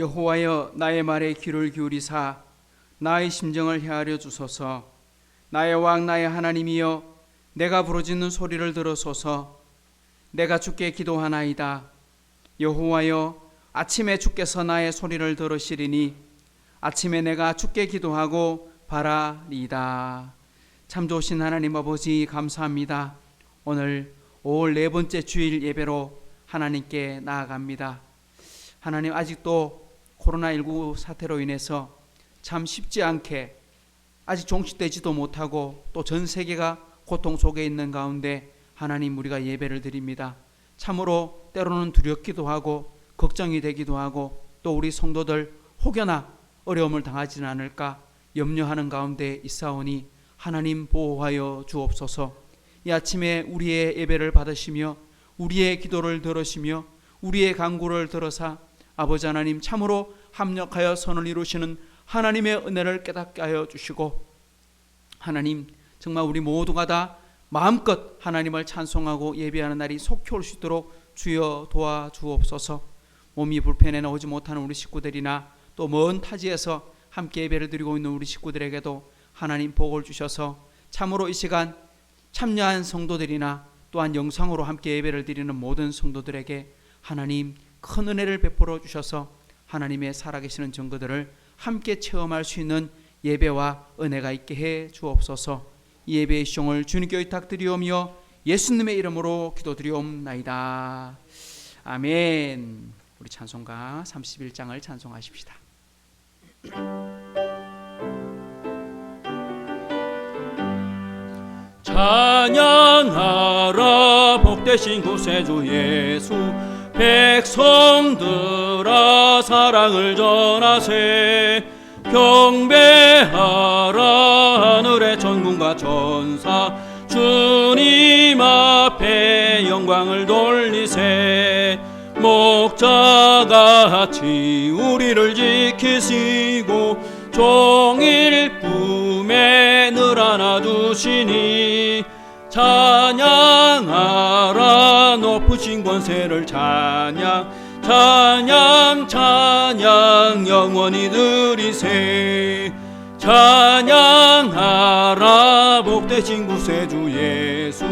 여호와여, 나의 말에 귀를 기울이사 나의 심정을 헤아려 주소서. 나의 왕 나의 하나님이여, 내가 부르짖는 소리를 들으소서. 내가 주께 기도하나이다. 여호와여, 아침에 주께서 나의 소리를 들으시리니 아침에 내가 주께 기도하고 바라리이다. 참 좋으신 하나님 아버지, 감사합니다. 오늘 5월 네 번째 주일 예배로 하나님께 나아갑니다. 하나님, 아직도 코로나19 사태로 인해서 참 쉽지 않게 아직 종식되지도 못하고 또 전 세계가 고통 속에 있는 가운데 하나님, 우리가 예배를 드립니다. 참으로 때로는 두렵기도 하고 걱정이 되기도 하고 또 우리 성도들 혹여나 어려움을 당하지는 않을까 염려하는 가운데 있사오니 하나님, 보호하여 주옵소서. 이 아침에 우리의 예배를 받으시며 우리의 기도를 들으시며 우리의 간구를 들으사 아버지 하나님, 참으로 합력하여 선을 이루시는 하나님의 은혜를 깨닫게 하여 주시고, 하나님, 정말 우리 모두가 다 마음껏 하나님을 찬송하고 예배하는 날이 속히 올 수 있도록 주여 도와주옵소서. 몸이 불편해 나오지 못하는 우리 식구들이나 또 먼 타지에서 함께 예배를 드리고 있는 우리 식구들에게도 하나님 복을 주셔서 참으로 이 시간 참여한 성도들이나 또한 영상으로 함께 예배를 드리는 모든 성도들에게 하나님 큰 은혜를 베풀어 주셔서 하나님의 살아계시는 증거들을 함께 체험할 수 있는 예배와 은혜가 있게 해 주옵소서. 이 예배의 시종을 주님께 의탁드리오며 예수님의 이름으로 기도드리옵나이다. 아멘. 우리 찬송가 31장을 찬송하십시다. 찬양하라 복되신 구세주 예수, 백성들아 사랑을 전하세. 경배하라 하늘의 천군과 천사, 주님 앞에 영광을 돌리세. 목자같이 우리를 지키시고 종일 꿈에 늘 안아주시니 찬양하라 높으신 권세를 찬양, 찬양 찬양 영원히 드리세. 찬양하라 복되신 구세주 예수,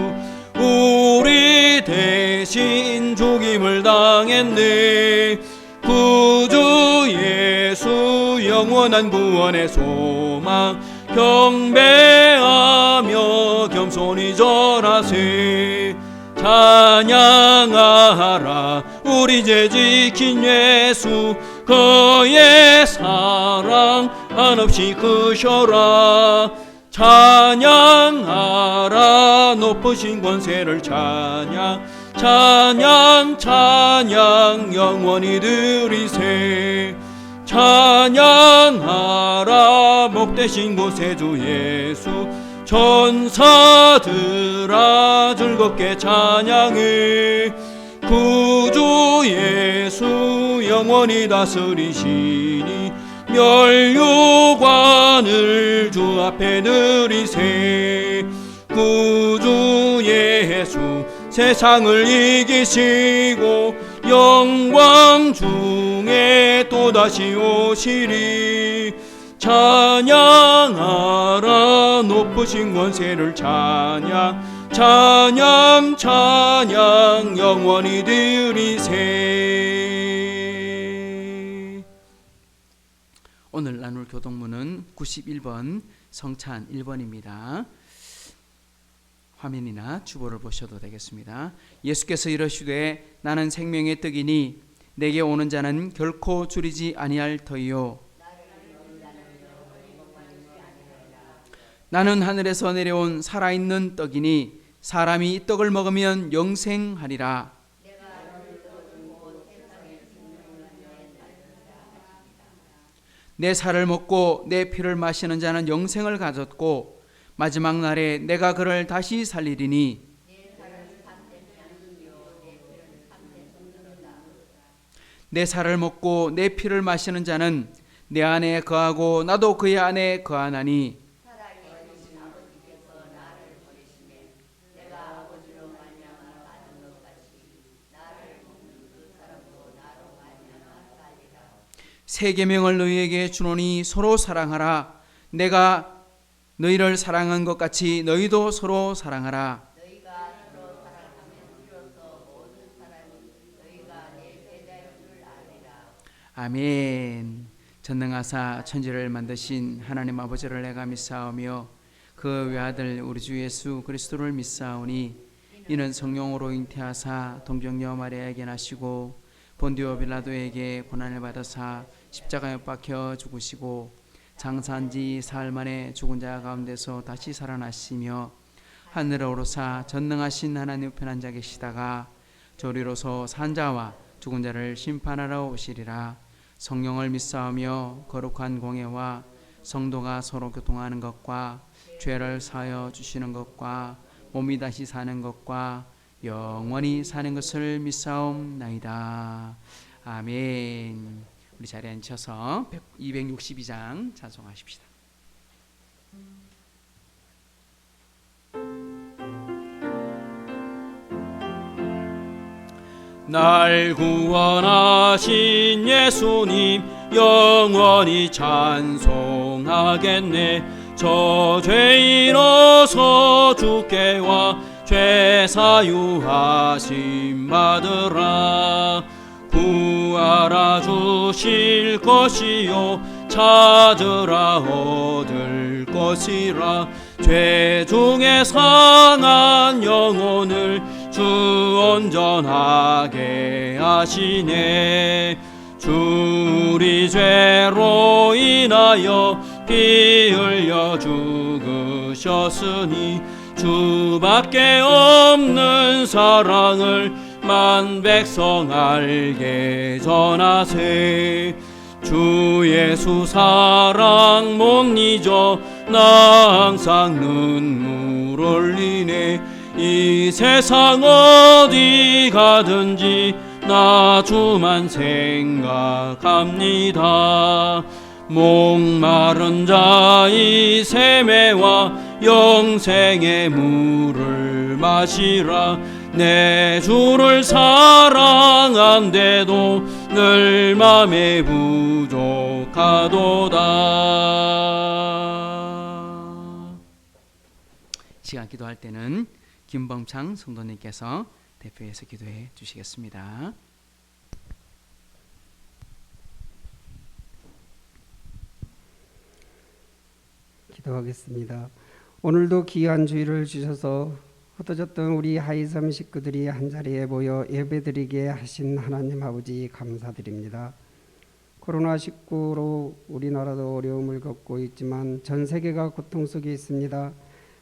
우리 대신 죽임을 당했네. 구주 예수 영원한 구원의 소망, 경배하며 겸손히 절하세. 찬양하라 우리 죄 지킨 예수, 그의 사랑 한없이 크셔라. 찬양하라 높으신 권세를 찬양, 찬양 찬양 영원히 드리세. 찬양하라 복되신 구세주 예수, 천사들아 즐겁게 찬양해. 구주 예수 영원히 다스리시니 멸류관을 주 앞에 드리세. 구주 예수 세상을 이기시고 영광 중에 또다시 오시리. 찬양하라 높으신 권세를 찬양, 찬양 찬양 영원히 드리세. 오늘 나눌 교동문은 91번 성찬 1번입니다. 화면이나 주보를 보셔도 되겠습니다. 예수께서 이르시되 나는 생명의 떡이니 내게 오는 자는 결코 줄이지 아니할 터이요, 나는 하늘에서 내려온 살아있는 떡이니 사람이 이 떡을 먹으면 영생하리라. 내 살을 먹고 내 피를 마시는 자는 영생을 가졌고 마지막 날에 내가 그를 다시 살리리니 내 살을 먹고 내 피를 마시는 자는 내 안에 거하고 나도 그의 안에 거하나니 새 계명을 너희에게 주노니 서로 사랑하라. 내가 너희를 사랑한 것 같이 너희도 서로 사랑하라. 아멘. 전능하사 천지를 만드신 하나님 아버지를 내가 믿사오며 그 외아들 우리 주 예수 그리스도를 믿사오니 이는 성령으로 잉태하사 동정녀 마리아에게 나시고 본디오 빌라도에게 고난을 받으사 십자가에 못 박혀 죽으시고 장사한 지 사흘 만에 죽은 자 가운데서 다시 살아나시며 하늘에 오르사 전능하신 하나님 우편 앉아 계시다가 저리로서 산 자와 죽은 자를 심판하러 오시리라. 성령을 믿사오며 거룩한 공예와 성도가 서로 교통하는 것과 죄를 사하여 주시는 것과 몸이 다시 사는 것과 영원히 사는 것을 믿사옵나이다. 아멘. 우리 자리에 앉혀서 262장 찬송하십시다. 날 구원하신 예수님 영원히 찬송하겠네. 저 죄인 어서 주께 와 죄 사유하심 받으라. 구하라 주실 것이요 찾으라 얻을 것이라. 죄 중에 상한 영혼을 주 온전하게 하시네. 주 우리 죄로 인하여 피 흘려 죽으셨으니 주밖에 없는 사랑을 만 백성 알게 전하세. 주 예수 사랑 못 잊어 나 항상 눈물 흘리네. 이 세상 어디 가든지 나 주만 생각합니다. 목마른 자의 세매와 영생의 물을 마시라. 내 주를 사랑한데도 늘 맘에 부족하도다. 시간 기도할 때는 김범창 성도님께서 대표해서 기도해 주시겠습니다. 기도하겠습니다. 오늘도 귀한 주일을 주셔서 흩어졌던 우리 하이섬 식구들이 한자리에 모여 예배드리게 하신 하나님 아버지 감사드립니다. 코로나19로 우리나라도 어려움을 겪고 있지만 전 세계가 고통 속에 있습니다.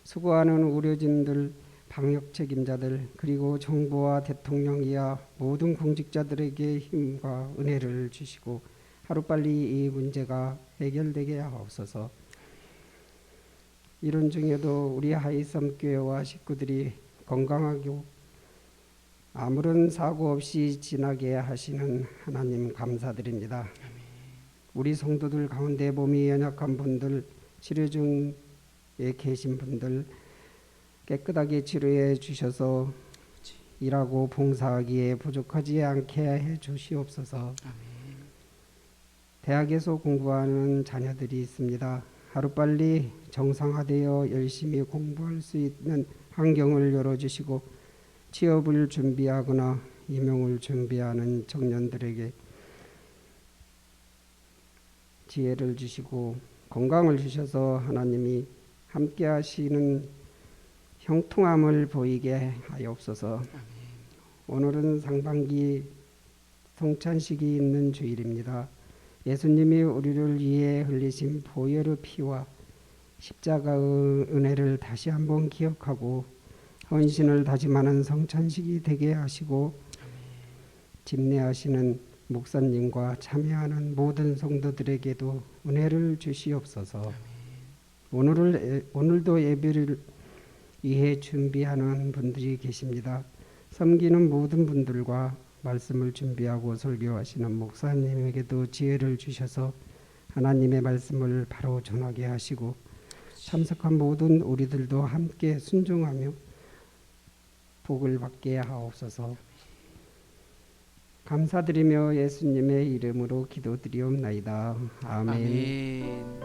수고하는 의료진들, 방역 책임자들, 그리고 정부와 대통령 이하 모든 공직자들에게 힘과 은혜를 주시고 하루빨리 이 문제가 해결되게 하옵소서. 이런 중에도 우리 하이섬 교회와 식구들이 건강하고 아무런 사고 없이 지나게 하시는 하나님 감사드립니다. 우리 성도들 가운데 몸이 연약한 분들, 치료 중에 계신 분들 깨끗하게 치료해 주셔서 일하고 봉사하기에 부족하지 않게 해 주시옵소서. 대학에서 공부하는 자녀들이 있습니다. 하루빨리 정상화되어 열심히 공부할 수 있는 환경을 열어주시고 취업을 준비하거나 임용을 준비하는 청년들에게 지혜를 주시고 건강을 주셔서 하나님이 함께 하시는 형통함을 보이게 하옵소서. 오늘은 상반기 성찬식이 있는 주일입니다. 예수님이 우리를 위해 흘리신 보혈의 피와 십자가의 은혜를 다시 한번 기억하고 헌신을 다짐하는 성찬식이 되게 하시고 집례하시는 목사님과 참여하는 모든 성도들에게도 은혜를 주시옵소서. 오늘도 예배를 위해 준비하는 분들이 계십니다. 섬기는 모든 분들과 말씀을 준비하고 설교하시는 목사님에게도 지혜를 주셔서 하나님의 말씀을 바로 전하게 하시고 참석한 모든 우리들도 함께 순종하며 복을 받게 하옵소서. 감사드리며 예수님의 이름으로 기도드리옵나이다. 아멘. 아멘.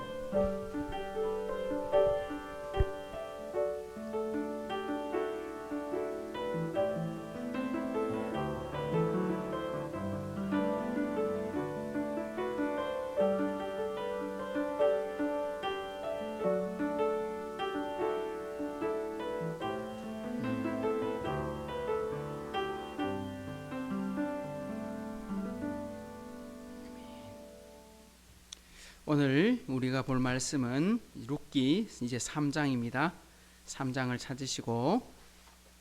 오늘 우리가 볼 말씀은 룻기 이제 3장입니다. 3장을 찾으시고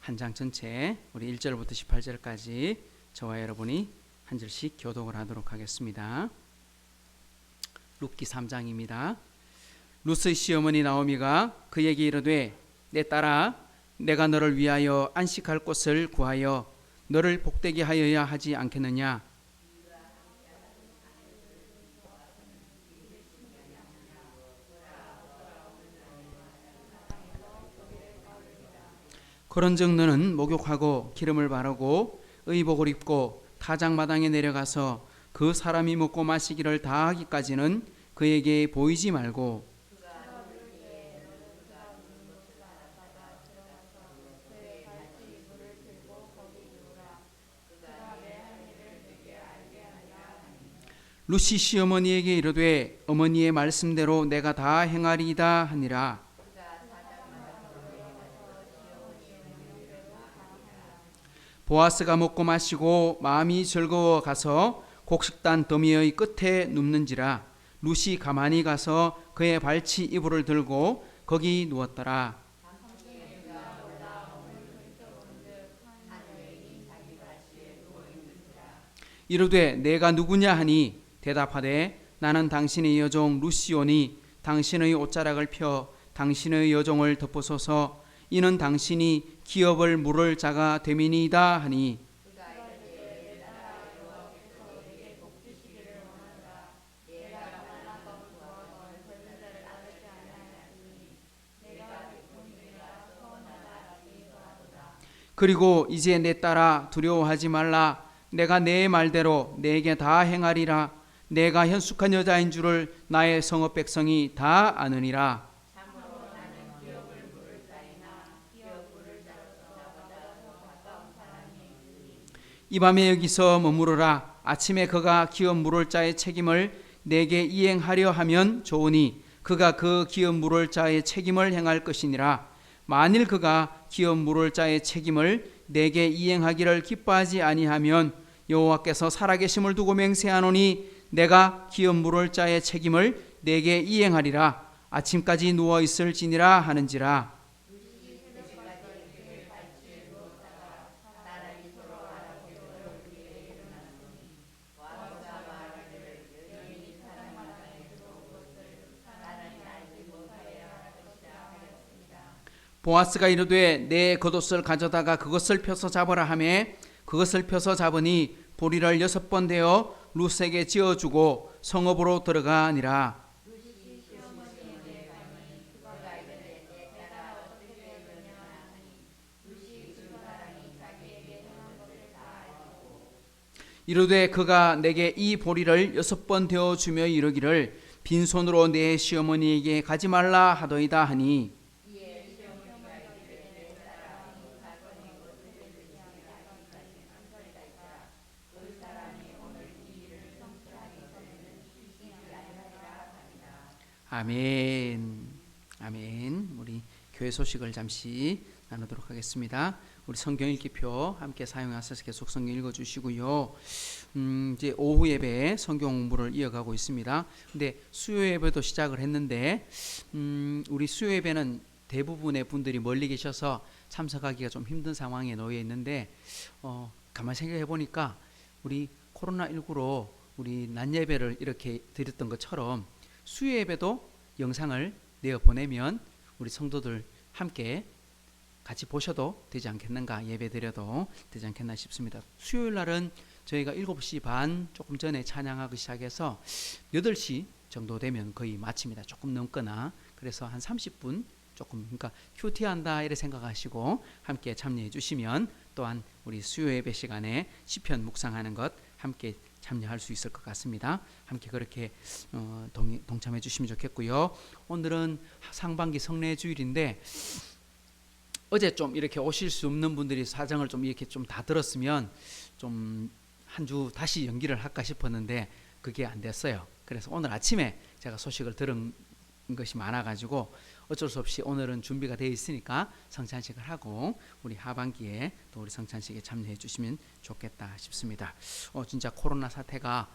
한 장 전체 우리 1절부터 18절까지 저와 여러분이 한 절씩 교독을 하도록 하겠습니다. 룻기 3장입니다. 룻의 시어머니 나오미가 그에게 이르되 내 딸아 내가 너를 위하여 안식할 곳을 구하여 너를 복되게 하여야 하지 않겠느냐. 그런즉 너는 목욕하고 기름을 바르고 의복을 입고 타작마당에 내려가서 그 사람이 먹고 마시기를 다 하기까지는 그에게 보이지 말고 룻이 시어머니에게 이르되 어머니의 말씀대로 내가 다 행하리이다 하니라. 보아스가 먹고 마시고 마음이 즐거워 가서 곡식단 더미의 끝에 눕는지라. 룻이 가만히 가서 그의 발치 이불을 들고 거기 누웠더라. 이르되 내가 누구냐 하니 대답하되 나는 당신의 여종 룻이오니 당신의 옷자락을 펴 당신의 여종을 덮으소서. 이는 당신이 기업을 물을 자가 됨이니이다 하니 그리고 이제 내 딸아 두려워하지 말라. 내가 내 말대로 내게 다 행하리라. 내가 현숙한 여자인 줄을 나의 성읍 백성이 다 아느니라. 이 밤에 여기서 머무르라. 아침에 그가 기업 물을 자의 책임을 내게 이행하려 하면 좋으니 그가 그 기업 물을 자의 책임을 행할 것이니라. 만일 그가 기업 물을 자의 책임을 내게 이행하기를 기뻐하지 아니하면 여호와께서 살아계심을 두고 맹세하노니 내가 기업 물을 자의 책임을 내게 이행하리라. 아침까지 누워 있을지니라 하는지라. 보아스가 이르되 내 겉옷을 가져다가 그것을 펴서 잡으라 하매 그것을 펴서 잡으니 보리를 6번 대어 룻에게 지어주고 성읍으로 들어가니라. 이르되 그가 내게 이 보리를 6번 대어 주며 이르기를 빈손으로 내 시어머니에게 가지 말라 하더이다 하니 아멘. 아멘. 우리 교회 소식을 잠시 나누도록 하겠습니다. 우리 성경 읽기표 함께 사용하셔서 계속 성경 읽어주시고요. 이제 오후 예배 성경 공부를 이어가고 있습니다. 근데 수요 예배도 시작을 했는데 우리 수요 예배는 대부분의 분들이 멀리 계셔서 참석하기가 좀 힘든 상황에 놓여 있는데 가만히 생각해 보니까 우리 코로나19로 우리 낮 예배를 이렇게 드렸던 것처럼 수요 예배도 영상을 내어 보내면 우리 성도들 함께 같이 보셔도 되지 않겠는가, 예배 드려도 되지 않겠나 싶습니다. 수요일 날은 저희가 7시 반 조금 전에 찬양하기 시작해서 8시 정도 되면 거의 마칩니다. 조금 넘거나. 그래서 한 30분 조금, 그러니까 큐티한다 이렇게 생각하시고 함께 참여해 주시면, 또한 우리 수요 예배 시간에 시편 묵상하는 것 함께 참여할 수 있을 것 같습니다. 함께 그렇게 동참해 주시면 좋겠고요. 오늘은 상반기 성례 주일인데 어제 좀 이렇게 오실 수 없는 분들이 사정을 좀 이렇게 좀 다 들었으면 좀 한 주 다시 연기를 할까 싶었는데 그게 안 됐어요. 그래서 오늘 아침에 제가 소식을 들은 것이 많아가지고 어쩔 수 없이 오늘은 준비가 되어 있으니까 성찬식을 하고 우리 하반기에 또 우리 성찬식에 참여해 주시면 좋겠다 싶습니다. 진짜 코로나 사태가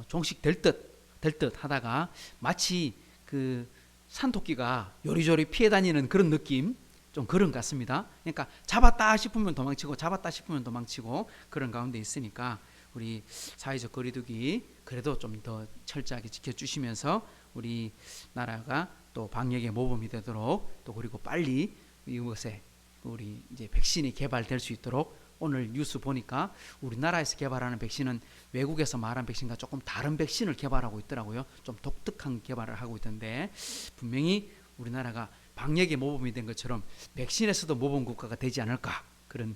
종식 될 듯 하다가 마치 그 산토끼가 요리조리 피해 다니는 그런 느낌, 좀 그런 것 같습니다. 그러니까 잡았다 싶으면 도망치고 그런 가운데 있으니까 우리 사회적 거리두기 그래도 좀 더 철저하게 지켜주시면서 우리 나라가 또 방역의 모범이 되도록 또 그리고 빨리 이것에 우리 이제 백신이 개발될 수 있도록 오늘 뉴스 보니까 우리나라에서 개발하는 백신은 외국에서 말한 백신과 조금 다른 백신을 개발하고 있더라고요. 좀 독특한 개발을 하고 있던데 분명히 우리나라가 방역의 모범이 된 것처럼 백신에서도 모범 국가가 되지 않을까 그런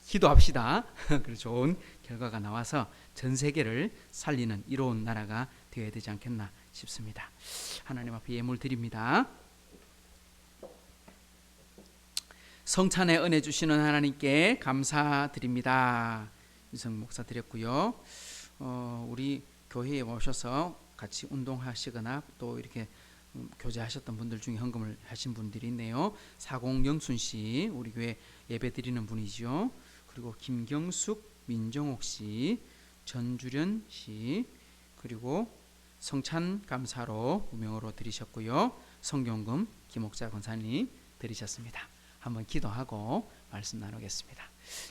기도합시다. 그래서 좋은 결과가 나와서 전 세계를 살리는 이로운 나라가 되어야 되지 않겠나 싶습니다. 하나님 앞에 예물 드립니다. 성찬에 은혜 주시는 하나님께 감사드립니다. 유성 목사 드렸고요. 우리 교회에 오셔서 같이 운동하시거나 또 이렇게 교제하셨던 분들 중에 헌금을 하신 분들이 있네요. 사공영순 씨 우리 교회 예배 드리는 분이죠. 그리고 김경숙, 민정옥 씨, 전주련 씨 그리고 성찬 감사로 무명으로 드리셨고요. 성경금 김옥자 권사님 드리셨습니다. 한번 기도하고 말씀 나누겠습니다.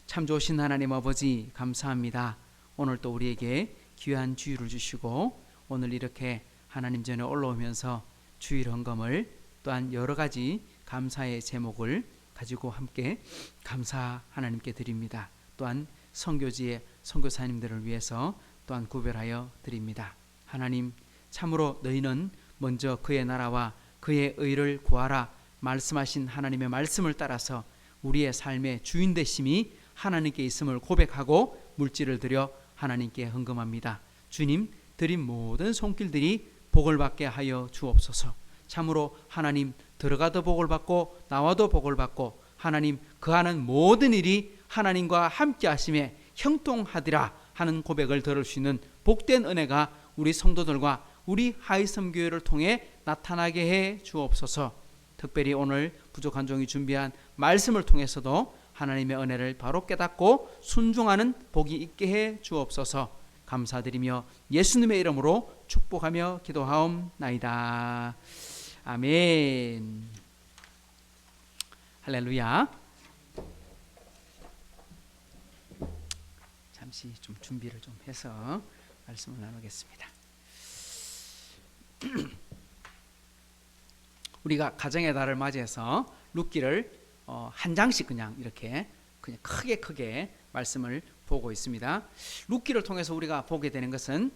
참 좋으신 하나님 아버지 감사합니다. 오늘 또 우리에게 귀한 주일을 주시고 오늘 이렇게 하나님 전에 올라오면서 주일 헌금을 또한 여러 가지 감사의 제목을 가지고 함께 감사 하나님께 드립니다. 또한 선교지의 선교사님들을 위해서 또한 구별하여 드립니다. 하나님 참으로 너희는 먼저 그의 나라와 그의 의를 구하라 말씀하신 하나님의 말씀을 따라서 우리의 삶의 주인 되심이 하나님께 있음을 고백하고 물질을 드려 하나님께 헌금합니다. 주님 드린 모든 손길들이 복을 받게 하여 주옵소서. 참으로 하나님 들어가도 복을 받고 나와도 복을 받고 하나님 그하는 모든 일이 하나님과 함께 하심에 형통하리라 하는 고백을 들을 수 있는 복된 은혜가 우리 성도들과 우리 하이섬교회를 통해 나타나게 해 주옵소서. 특별히 오늘 부족한 종이 준비한 말씀을 통해서도 하나님의 은혜를 바로 깨닫고 순종하는 복이 있게 해 주옵소서. 감사드리며 예수님의 이름으로 축복하며 기도하옵나이다. 아멘. 할렐루야. 잠시 좀 준비를 좀 해서 말씀을 나누겠습니다. 우리가 가정의 달을 맞이해서 룻기를 한 장씩 그냥 이렇게 그냥 크게 말씀을 보고 있습니다. 룻기를 통해서 우리가 보게 되는 것은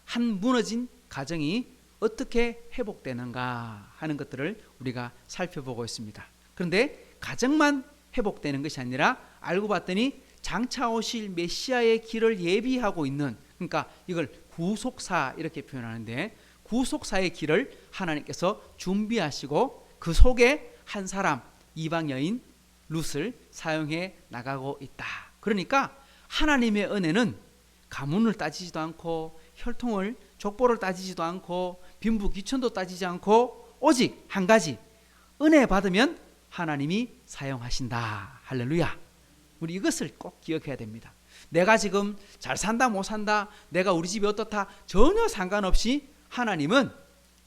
한 무너진 가정이 어떻게 회복되는가 하는 것들을 우리가 살펴보고 있습니다. 그런데 가정만 회복되는 것이 아니라 알고 봤더니 장차 오실 메시아의 길을 예비하고 있는, 그러니까 이걸 구속사 이렇게 표현하는데 구속사의 길을 하나님께서 준비하시고 그 속에 한 사람 이방 여인 룻을 사용해 나가고 있다. 그러니까 하나님의 은혜는 가문을 따지지도 않고 혈통을 족보를 따지지도 않고 빈부 귀천도 따지지 않고 오직 한 가지 은혜 받으면 하나님이 사용하신다. 할렐루야. 우리 이것을 꼭 기억해야 됩니다. 내가 지금 잘 산다 못 산다 내가 우리 집이 어떻다 전혀 상관없이 하나님은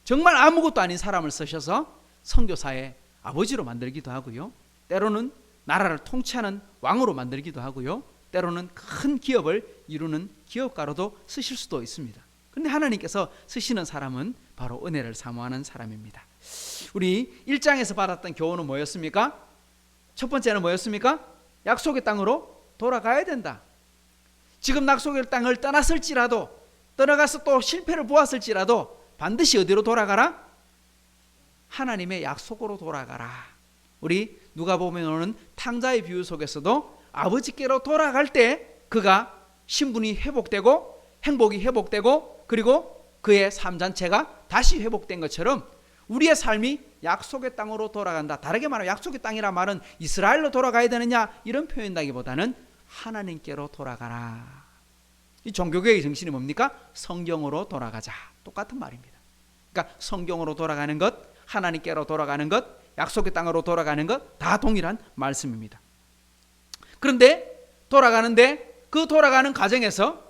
정말 아무것도 아닌 사람을 쓰셔서 선교사의 아버지로 만들기도 하고요. 때로는 나라를 통치하는 왕으로 만들기도 하고요. 때로는 큰 기업을 이루는 기업가로도 쓰실 수도 있습니다. 그런데 하나님께서 쓰시는 사람은 바로 은혜를 사모하는 사람입니다. 우리 1장에서 받았던 교훈은 뭐였습니까? 첫 번째는 뭐였습니까? 약속의 땅으로 돌아가야 된다. 지금 약속의 땅을 떠났을지라도 떠나가서 또 실패를 보았을지라도 반드시 어디로 돌아가라? 하나님의 약속으로 돌아가라. 우리 누가복음에 나오는 탕자의 비유 속에서도 아버지께로 돌아갈 때 그가 신분이 회복되고 행복이 회복되고 그리고 그의 삶 전체가 다시 회복된 것처럼 우리의 삶이 약속의 땅으로 돌아간다. 다르게 말하면 약속의 땅이라 말은 이스라엘로 돌아가야 되느냐 이런 표현이라기보다는 하나님께로 돌아가라. 이 종교개혁의 정신이 뭡니까? 성경으로 돌아가자. 똑같은 말입니다. 그러니까 성경으로 돌아가는 것, 하나님께로 돌아가는 것, 약속의 땅으로 돌아가는 것 다 동일한 말씀입니다. 그런데 돌아가는데 그 돌아가는 과정에서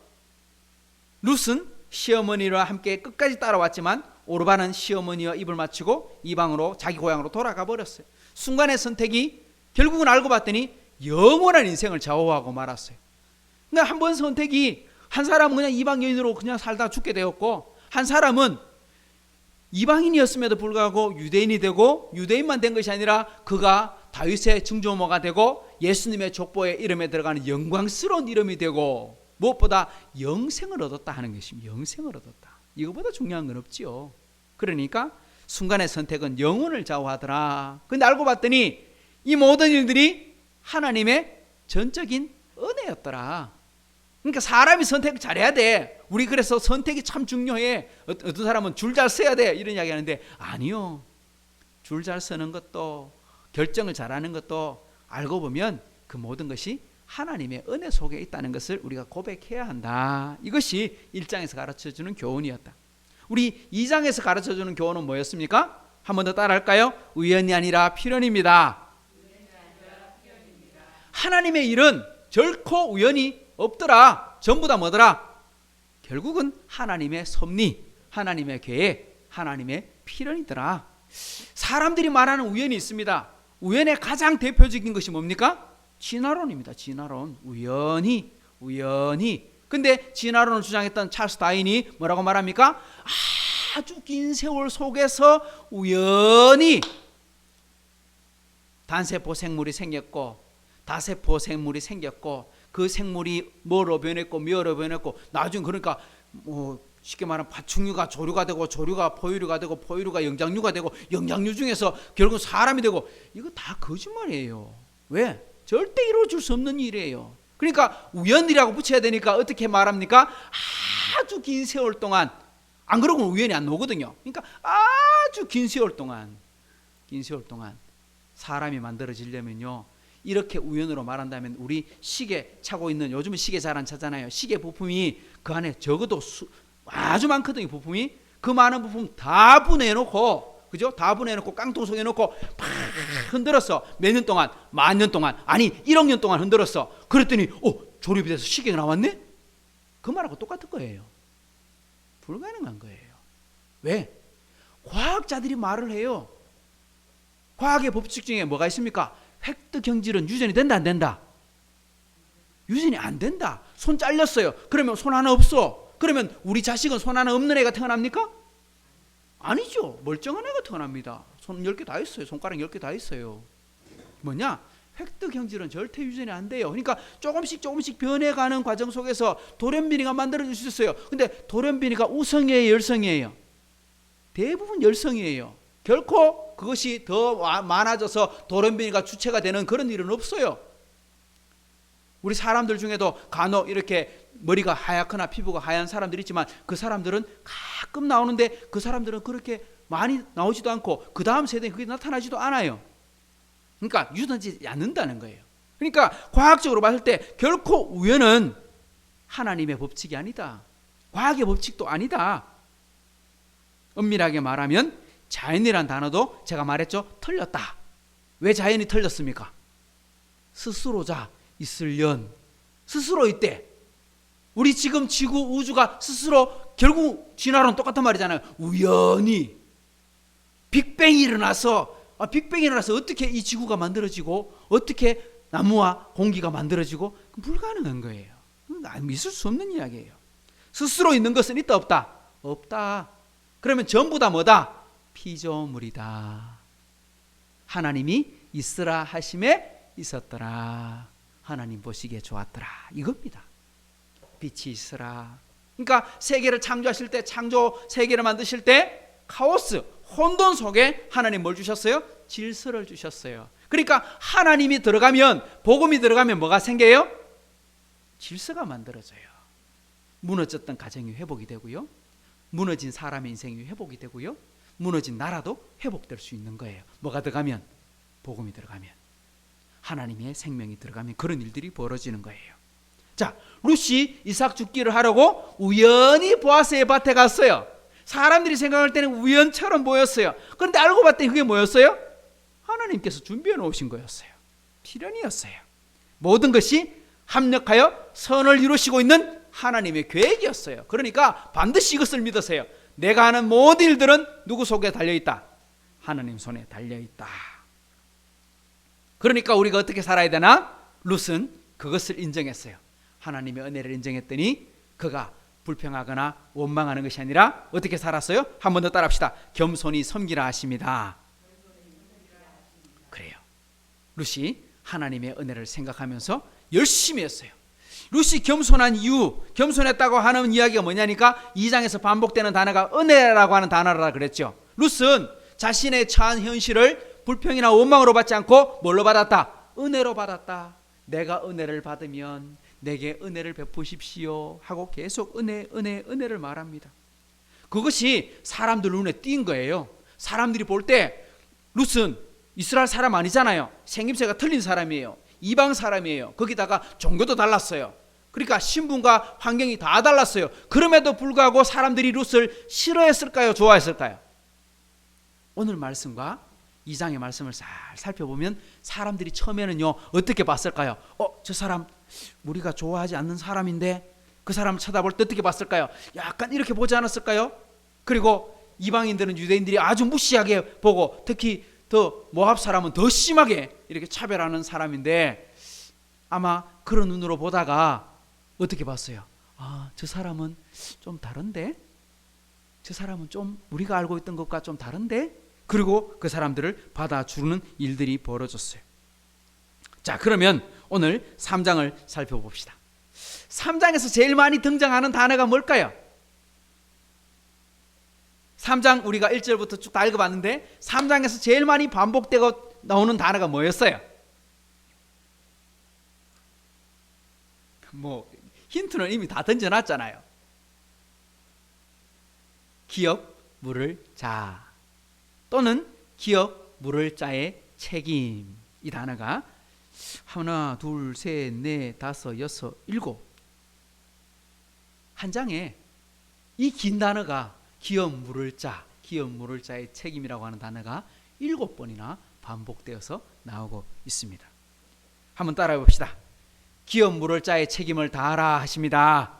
룻은 시어머니와 함께 끝까지 따라왔지만 오르반은 시어머니와 입을 맞추고 이방으로 자기 고향으로 돌아가 버렸어요. 순간의 선택이 결국은 알고 봤더니 영원한 인생을 좌우하고 말았어요. 그러니까 한 번 선택이 한 사람은 그냥 이방 여인으로 그냥 살다 죽게 되었고 한 사람은 이방인이었음에도 불구하고 유대인이 되고 유대인만 된 것이 아니라 그가 다윗의 증조모가 되고 예수님의 족보의 이름에 들어가는 영광스러운 이름이 되고 무엇보다 영생을 얻었다 하는 것입니다. 영생을 얻었다. 이거보다 중요한 건 없지요. 그러니까 순간의 선택은 영혼을 좌우하더라. 근데 알고 봤더니 이 모든 일들이 하나님의 전적인 은혜였더라. 그러니까 사람이 선택을 잘해야 돼. 우리 그래서 선택이 참 중요해. 어떤 사람은 줄 잘 서야 돼 이런 이야기 하는데 아니요. 줄 잘 서는 것도 결정을 잘하는 것도 알고 보면 그 모든 것이 하나님의 은혜 속에 있다는 것을 우리가 고백해야 한다. 이것이 1장에서 가르쳐주는 교훈이었다. 우리 2장에서 가르쳐주는 교훈은 뭐였습니까? 한 번 더 따라할까요? 우연이 아니라 필연입니다. 하나님의 일은 결코 우연이 없더라. 전부 다 뭐더라? 결국은 하나님의 섭리, 하나님의 계획, 하나님의 필연이더라. 사람들이 말하는 우연이 있습니다. 우연의 가장 대표적인 것이 뭡니까? 진화론입니다. 진화론. 우연히. 근데 진화론을 주장했던 찰스 다윈이 뭐라고 말합니까? 아주 긴 세월 속에서 우연히 단세포 생물이 생겼고 다세포 생물이 생겼고 그 생물이 뭐로 변했고 뭐로 변했고 나중에 그러니까 뭐 쉽게 말하면 파충류가 조류가 되고 조류가 포유류가 되고 포유류가 영장류가 되고 영장류 중에서 결국 사람이 되고 이거 다 거짓말이에요. 왜? 절대 이루어질 수 없는 일이에요. 그러니까 우연이라고 붙여야 되니까 어떻게 말합니까? 아주 긴 세월 동안 안 그러고는 우연이 안 오거든요. 그러니까 아주 긴 세월 동안 사람이 만들어지려면요 이렇게 우연으로 말한다면 우리 시계 차고 있는 요즘은 시계 잘 안 차잖아요. 시계 부품이 그 안에 적어도 아주 많거든요. 부품이 그 많은 부품 다 분해해놓고 그죠? 다 분해해놓고 깡통 속에 놓고 팍 흔들었어. 몇 년 동안, 만 년 동안, 아니 1억 년 동안 흔들었어. 그랬더니 조립이 돼서 시계가 나왔네? 그 말하고 똑같은 거예요. 불가능한 거예요. 왜? 과학자들이 말을 해요. 과학의 법칙 중에 뭐가 있습니까? 획득 경질은 유전이 된다 안 된다? 유전이 안 된다. 손 잘렸어요. 그러면 손 하나 없어. 그러면 우리 자식은 손 하나 없는 애가 태어납니까? 아니죠. 멀쩡한 애가 태어납니다. 손 10개 다 있어요. 손가락 10개 다 있어요. 뭐냐? 획득 경질은 절대 유전이 안 돼요. 그러니까 조금씩 변해가는 과정 속에서 돌연변이가 만들어질 수 있어요. 근데 돌연변이가 우성이에요, 열성이에요? 대부분 열성이에요. 결코 그것이 더 많아져서 돌연변이가 주체가 되는 그런 일은 없어요. 우리 사람들 중에도 간혹 이렇게 머리가 하얗거나 피부가 하얀 사람들이 있지만 그 사람들은 가끔 나오는데 그 사람들은 그렇게 많이 나오지도 않고 그 다음 세대에 그게 나타나지도 않아요. 그러니까 유전하지 않는다는 거예요. 그러니까 과학적으로 봤을 때 결코 우연은 하나님의 법칙이 아니다. 과학의 법칙도 아니다. 엄밀하게 말하면 자연이란 단어도 제가 말했죠. 틀렸다. 왜 자연이 틀렸습니까? 스스로자 있을 연. 스스로 있대. 우리 지금 지구 우주가 스스로 결국 진화론 똑같은 말이잖아요. 우연히 빅뱅이 일어나서 어떻게 이 지구가 만들어지고 어떻게 나무와 공기가 만들어지고 불가능한 거예요. 있을 수 없는 이야기예요. 스스로 있는 것은 있다 없다? 없다. 그러면 전부 다 뭐다? 피조물이다. 하나님이 있으라 하심에 있었더라. 하나님 보시기에 좋았더라. 이겁니다. 빛이 있으라. 그러니까 세계를 창조하실 때, 창조 세계를 만드실 때 카오스, 혼돈 속에 하나님 뭘 주셨어요? 질서를 주셨어요. 그러니까 하나님이 들어가면, 복음이 들어가면 뭐가 생겨요? 질서가 만들어져요. 무너졌던 가정이 회복이 되고요. 무너진 사람의 인생이 회복이 되고요. 무너진 나라도 회복될 수 있는 거예요. 뭐가 들어가면? 복음이 들어가면, 하나님의 생명이 들어가면 그런 일들이 벌어지는 거예요. 자, 룻이 이삭 죽기를 하려고 우연히 보아스의 밭에 갔어요. 사람들이 생각할 때는 우연처럼 보였어요. 그런데 알고 봤더니 그게 뭐였어요? 하나님께서 준비해 놓으신 거였어요. 필연이었어요. 모든 것이 합력하여 선을 이루시고 있는 하나님의 계획이었어요. 그러니까 반드시 이것을 믿으세요. 내가 하는 모든 일들은 누구 속에 달려있다? 하나님 손에 달려있다. 그러니까 우리가 어떻게 살아야 되나? 룻은 그것을 인정했어요. 하나님의 은혜를 인정했더니 그가 불평하거나 원망하는 것이 아니라 어떻게 살았어요? 한 번 더 따라합시다. 겸손히 섬기라 하십니다. 그래요. 룻이 하나님의 은혜를 생각하면서 열심히 했어요. 룻이 겸손한 이유, 겸손했다고 하는 이야기가 뭐냐니까 2장에서 반복되는 단어가 은혜라고 하는 단어라 그랬죠. 룻은 자신의 처한 현실을 불평이나 원망으로 받지 않고 뭘로 받았다? 은혜로 받았다. 내가 은혜를 받으면 내게 은혜를 베푸십시오 하고 계속 은혜를 말합니다. 그것이 사람들 눈에 띈 거예요. 사람들이 볼 때 룻은 이스라엘 사람 아니잖아요. 생김새가 틀린 사람이에요. 이방 사람이에요. 거기다가 종교도 달랐어요. 그러니까 신분과 환경이 다 달랐어요. 그럼에도 불구하고 사람들이 룻을 싫어했을까요? 좋아했을까요? 오늘 말씀과 2장의 말씀을 잘 살펴보면 사람들이 처음에는요 어떻게 봤을까요? 저 사람 우리가 좋아하지 않는 사람인데 그 사람을 쳐다볼 때 어떻게 봤을까요? 약간 이렇게 보지 않았을까요? 그리고 이방인들은 유대인들이 아주 무시하게 보고 특히 더 모압 사람은 더 심하게 이렇게 차별하는 사람인데 아마 그런 눈으로 보다가 어떻게 봤어요? 저 사람은 좀 다른데? 저 사람은 좀 우리가 알고 있던 것과 좀 다른데? 그리고 그 사람들을 받아주는 일들이 벌어졌어요. 자, 그러면 오늘 3장을 살펴봅시다. 3장에서 제일 많이 등장하는 단어가 뭘까요? 3장 우리가 1절부터 쭉 다 읽어봤는데 3장에서 제일 많이 반복되고 나오는 단어가 뭐였어요? 뭐 힌트는 이미 다 던져놨잖아요. 기업 물을 자 또는 기업 물을 자의 책임. 이 단어가 하나, 둘, 셋, 넷, 다섯, 여섯, 일곱 한 장에 이 긴 단어가 기업 물을 자, 기업 물을 자의 책임이라고 하는 단어가 7번이나 반복되어서 나오고 있습니다. 한번 따라해 봅시다. 기업 물을 자의 책임을 다하라 하십니다.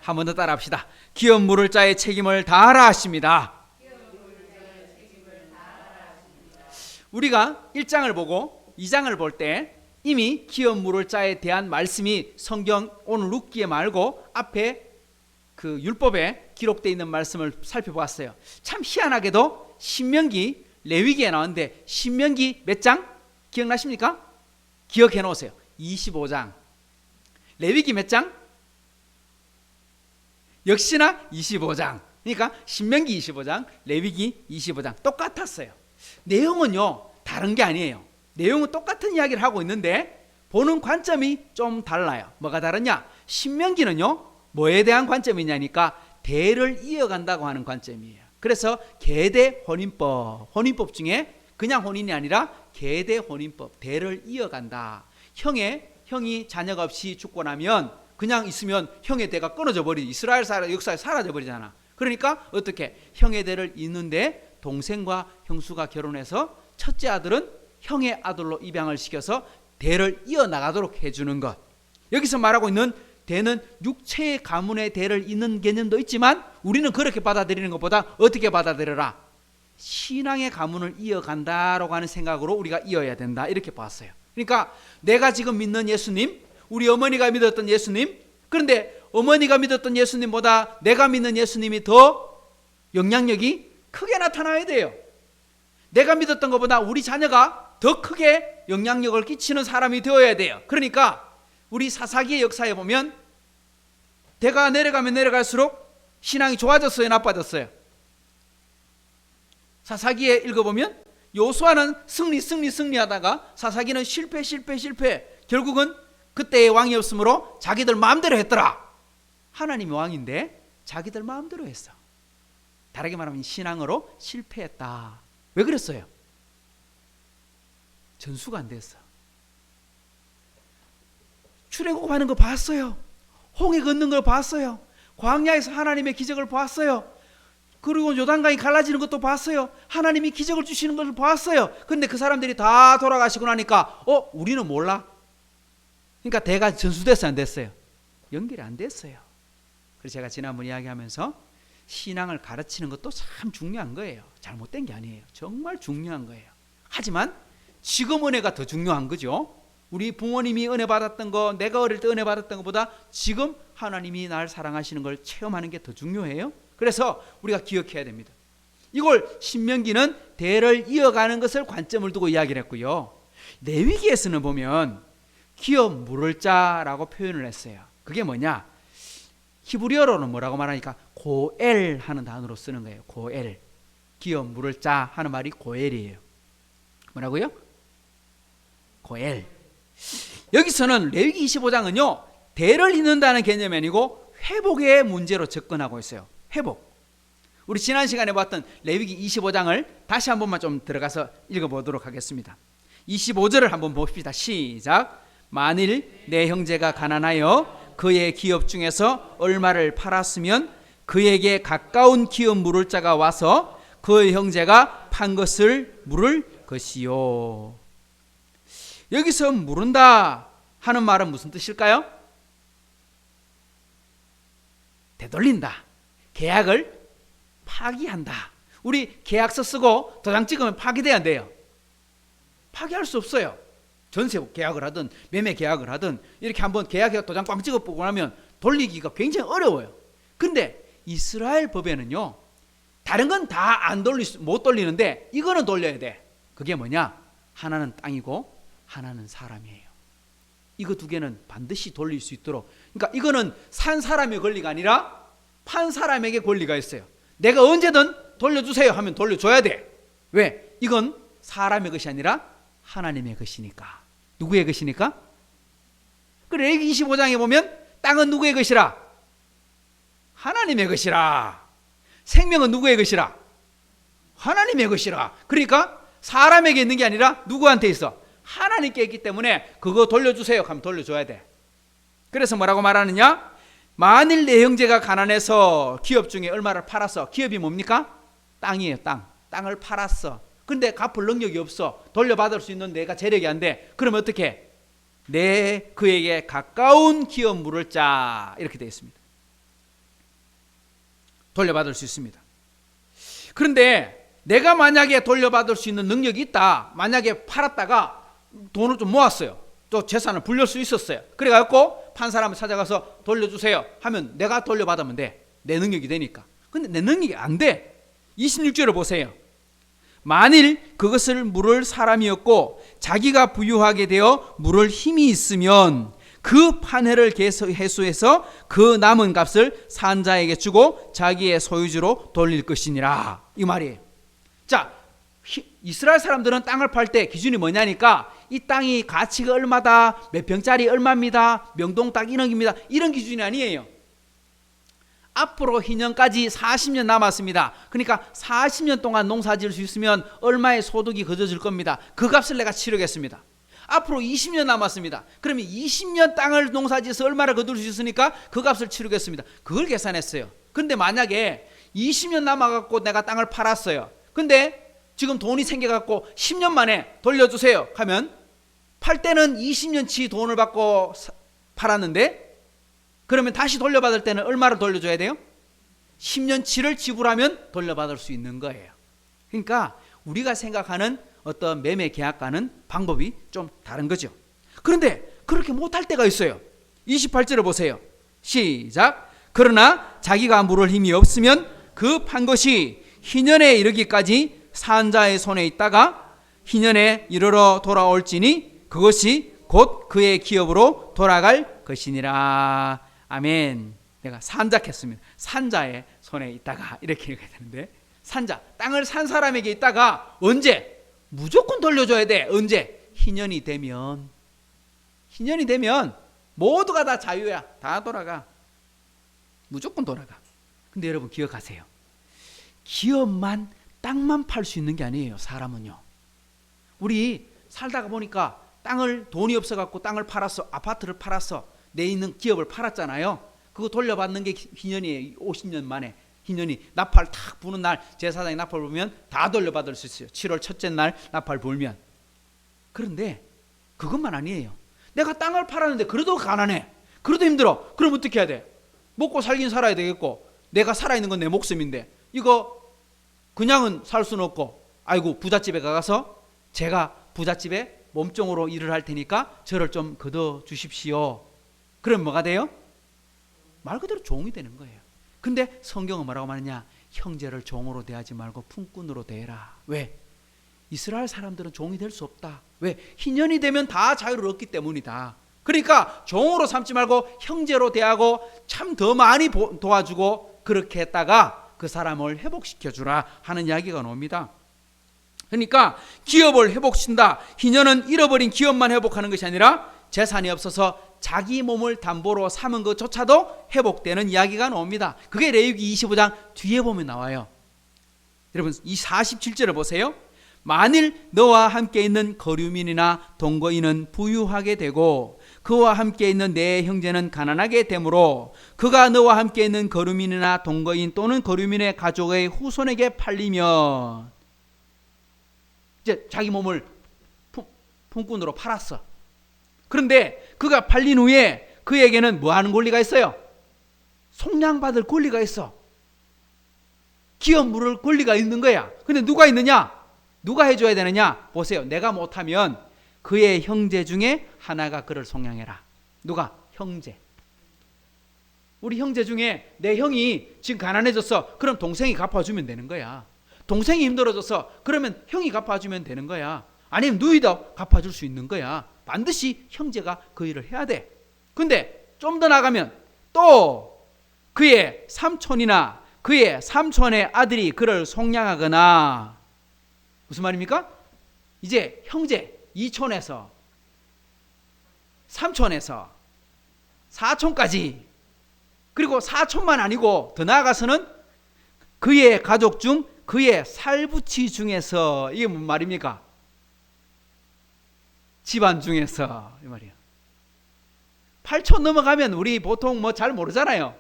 한 번 더 따라합시다. 기업 물을 자의 책임을 다하라 하십니다. 우리가 1장을 보고 2장을 볼 때 이미 기업 물을 자에 대한 말씀이 성경 오늘 룻기에 말고 앞에 그 율법에 기록되어 있는 말씀을 살펴보았어요. 참 희한하게도 신명기, 레위기에 나오는데 신명기 몇 장? 기억나십니까? 기억해 놓으세요. 25장. 레위기 몇 장? 역시나 25장. 그러니까 신명기 25장, 레위기 25장 똑같았어요. 내용은요 다른 게 아니에요. 내용은 똑같은 이야기를 하고 있는데 보는 관점이 좀 달라요. 뭐가 다르냐? 신명기는요 뭐에 대한 관점이냐니까 대를 이어간다고 하는 관점이에요. 그래서 계대 혼인법, 혼인법 중에 그냥 혼인이 아니라 계대 혼인법, 대를 이어간다. 형이 자녀가 없이 죽고 나면 그냥 있으면 형의 대가 끊어져 버리지. 이스라엘 역사에 사라져 버리잖아. 그러니까 어떻게 형의 대를 잇는데 동생과 형수가 결혼해서 첫째 아들은 형의 아들로 입양을 시켜서 대를 이어나가도록 해주는 것. 여기서 말하고 있는 대는 육체의 가문의 대를 잇는 개념도 있지만 우리는 그렇게 받아들이는 것보다 어떻게 받아들여라? 신앙의 가문을 이어간다라고 하는 생각으로 우리가 이어야 된다 이렇게 봤어요. 그러니까 내가 지금 믿는 예수님, 우리 어머니가 믿었던 예수님, 그런데 어머니가 믿었던 예수님보다 내가 믿는 예수님이 더 영향력이 크게 나타나야 돼요. 내가 믿었던 것보다 우리 자녀가 더 크게 영향력을 끼치는 사람이 되어야 돼요. 그러니까 우리 사사기의 역사에 보면 대가 내려가면 내려갈수록 신앙이 좋아졌어요, 나빠졌어요? 사사기에 읽어보면 요수아는 승리하다가 사사기는 실패. 결국은 그때의 왕이 없으므로 자기들 마음대로 했더라. 하나님이 왕인데 자기들 마음대로 했어. 다르게 말하면 신앙으로 실패했다. 왜 그랬어요? 전수가 안 됐어. 출애굽하는 거 봤어요. 홍해 걷는 걸 봤어요. 광야에서 하나님의 기적을 봤어요. 그리고 요단강이 갈라지는 것도 봤어요. 하나님이 기적을 주시는 것을 봤어요. 근데 그 사람들이 다 돌아가시고 나니까 우리는 몰라. 그러니까 대가 전수됐어요, 안 됐어요? 연결이 안 됐어요. 그래서 제가 지난번 이야기하면서 신앙을 가르치는 것도 참 중요한 거예요. 잘못된 게 아니에요. 정말 중요한 거예요. 하지만 지금 은혜가 더 중요한 거죠. 우리 부모님이 은혜 받았던 거, 내가 어릴 때 은혜 받았던 것보다 지금 하나님이 날 사랑하시는 걸 체험하는 게 더 중요해요. 그래서 우리가 기억해야 됩니다. 이걸 신명기는 대를 이어가는 것을 관점을 두고 이야기를 했고요. 레위기에서는 보면 기업 물을 자라고 표현을 했어요. 그게 뭐냐? 히브리어로는 뭐라고 말하니까 고엘 하는 단어로 쓰는 거예요. 고엘. 기업 물을 자 하는 말이 고엘이에요. 뭐라고요? 고엘. 여기서는 레위기 25장은요, 대를 잇는다는 개념이 아니고 회복의 문제로 접근하고 있어요. 회복. 우리 지난 시간에 봤던 레위기 25장을 다시 한 번만 좀 들어가서 읽어보도록 하겠습니다. 25절을 한번 봅시다. 시작. 만일 내 형제가 가난하여 그의 기업 중에서 얼마를 팔았으면 그에게 가까운 기업 물을 자가 와서 그 형제가 판 것을 물을 것이요. 여기서 물은다 하는 말은 무슨 뜻일까요? 되돌린다. 계약을 파기한다. 우리 계약서 쓰고 도장 찍으면 파기돼야 안 돼요? 파기할 수 없어요. 전세 계약을 하든 매매 계약을 하든 이렇게 한번 계약해서 도장 꽝 찍어보고 나면 돌리기가 굉장히 어려워요. 근데 이스라엘 법에는요, 다른 건 다 못 돌리는데 이거는 돌려야 돼. 그게 뭐냐? 하나는 땅이고 하나는 사람이에요. 이거 두 개는 반드시 돌릴 수 있도록. 그러니까 이거는 산 사람의 권리가 아니라 판 사람에게 권리가 있어요. 내가 언제든 돌려주세요 하면 돌려줘야 돼. 왜? 이건 사람의 것이 아니라 하나님의 것이니까. 누구의 것이니까? 그래, 레위기 25장에 보면 땅은 누구의 것이라? 하나님의 것이라. 생명은 누구의 것이라? 하나님의 것이라. 그러니까 사람에게 있는 게 아니라 누구한테 있어? 하나님께 있기 때문에 그거 돌려주세요 하면 돌려줘야 돼. 그래서 뭐라고 말하느냐? 만일 내 형제가 가난해서 기업 중에 얼마를 팔았어. 기업이 뭡니까? 땅이에요. 땅을 팔았어. 근데 갚을 능력이 없어. 돌려받을 수 있는 내가 재력이 안 돼. 그러면 어떻게? 내 그에게 가까운 기업 물을 자. 이렇게 되어 있습니다. 돌려받을 수 있습니다. 그런데 내가 만약에 돌려받을 수 있는 능력이 있다. 만약에 팔았다가 돈을 좀 모았어요. 또 재산을 불릴 수 있었어요. 그래갖고 판 사람을 찾아가서 돌려주세요 하면 내가 돌려받으면 돼. 내 능력이 되니까. 근데 내 능력이 안 돼. 26절을 보세요. 만일 그것을 물을 사람이었고 자기가 부유하게 되어 물을 힘이 있으면 그 판회를 회수해서 그 남은 값을 산자에게 주고 자기의 소유주로 돌릴 것이니라. 이 말이에요. 자, 이스라엘 사람들은 땅을 팔 때 기준이 뭐냐니까 이 땅이 가치가 얼마다, 몇 평짜리 얼마입니다, 명동 딱 1억입니다, 이런 기준이 아니에요. 앞으로 희년까지 40년 남았습니다. 그러니까 40년 동안 농사 지을 수 있으면 얼마의 소득이 거둬질 겁니다. 그 값을 내가 치르겠습니다. 앞으로 20년 남았습니다. 그러면 20년 땅을 농사 지어서 얼마를 거둘 수 있으니까 그 값을 치르겠습니다. 그걸 계산했어요. 근데 만약에 20년 남아갖고 내가 땅을 팔았어요. 근데 지금 돈이 생겨갖고 10년 만에 돌려주세요 하면 팔 때는 20년치 돈을 받고 팔았는데 그러면 다시 돌려받을 때는 얼마를 돌려줘야 돼요? 10년치를 지불하면 돌려받을 수 있는 거예요. 그러니까 우리가 생각하는 어떤 매매 계약과는 방법이 좀 다른 거죠. 그런데 그렇게 못할 때가 있어요. 28절을 보세요. 시작. 그러나 자기가 물을 힘이 없으면 그 판 것이 희년에 이르기까지 산자의 손에 있다가 희년에 이르러 돌아올지니 그것이 곧 그의 기업으로 돌아갈 것이니라. 아멘. 내가 산작했습니다. 산자의 손에 있다가 이렇게 읽어야 되는데, 산자, 땅을 산 사람에게 있다가 언제? 무조건 돌려줘야 돼. 언제? 희년이 되면 희년이 되면 모두가 다 자유야. 다 돌아가. 무조건 돌아가. 근데 여러분 기억하세요. 기업만 땅만 팔 수 있는 게 아니에요. 사람은요. 우리 살다가 보니까 돈이 없어갖고 땅을 팔았어. 아파트를 팔았어. 내 있는 기업을 팔았잖아요. 그거 돌려받는 게 희년이에요. 50년 만에. 희년이 나팔 탁 부는 날 제사장이 나팔 불면 다 돌려받을 수 있어요. 7월 첫째 날 나팔 불면. 그런데 그것만 아니에요. 내가 땅을 팔았는데 그래도 가난해. 그래도 힘들어. 그럼 어떻게 해야 돼? 먹고 살긴 살아야 되겠고 내가 살아있는 건 내 목숨인데 이거 그냥은 살 수는 없고 아이고 부잣집에 가서 제가 부잣집에 몸종으로 일을 할 테니까 저를 좀 거둬 주십시오. 그럼 뭐가 돼요? 말 그대로 종이 되는 거예요. 근데 성경은 뭐라고 말하냐? 형제를 종으로 대하지 말고 품꾼으로 대해라. 왜? 이스라엘 사람들은 종이 될 수 없다. 왜? 희년이 되면 다 자유를 얻기 때문이다. 그러니까 종으로 삼지 말고 형제로 대하고 참 더 많이 도와주고 그렇게 했다가 그 사람을 회복시켜 주라 하는 이야기가 나옵니다. 그러니까 기업을 회복시킨다. 희년은 잃어버린 기업만 회복하는 것이 아니라 재산이 없어서 자기 몸을 담보로 삼은 것조차도 회복되는 이야기가 나옵니다. 그게 레위기 25장 뒤에 보면 나와요. 여러분 이 47절을 보세요. 만일 너와 함께 있는 거류민이나 동거인은 부유하게 되고 그와 함께 있는 내 형제는 가난하게 되므로 그가 너와 함께 있는 거류민이나 동거인 또는 거류민의 가족의 후손에게 팔리면 이제 자기 몸을 품꾼으로 팔았어. 그런데 그가 팔린 후에 그에게는 뭐 하는 권리가 있어요? 속량받을 권리가 있어. 기업 물을 권리가 있는 거야. 근데 누가 있느냐? 누가 해줘야 되느냐? 보세요. 내가 못하면 그의 형제 중에 하나가 그를 속량해라. 누가? 형제. 우리 형제 중에 내 형이 지금 가난해졌어. 그럼 동생이 갚아주면 되는 거야. 동생이 힘들어졌어. 그러면 형이 갚아주면 되는 거야. 아니면 누이도 갚아줄 수 있는 거야. 반드시 형제가 그 일을 해야 돼. 근데 좀 더 나가면 또 그의 삼촌이나 그의 삼촌의 아들이 그를 속량하거나 무슨 말입니까? 이제 형제 2촌에서 3촌에서 4촌까지 그리고 4촌만 아니고 더 나아가서는 그의 가족 중 그의 살부치 중에서 이게 무슨 말입니까? 집안 중에서 이 말이에요. 8촌 넘어가면 우리 보통 뭐 잘 모르잖아요.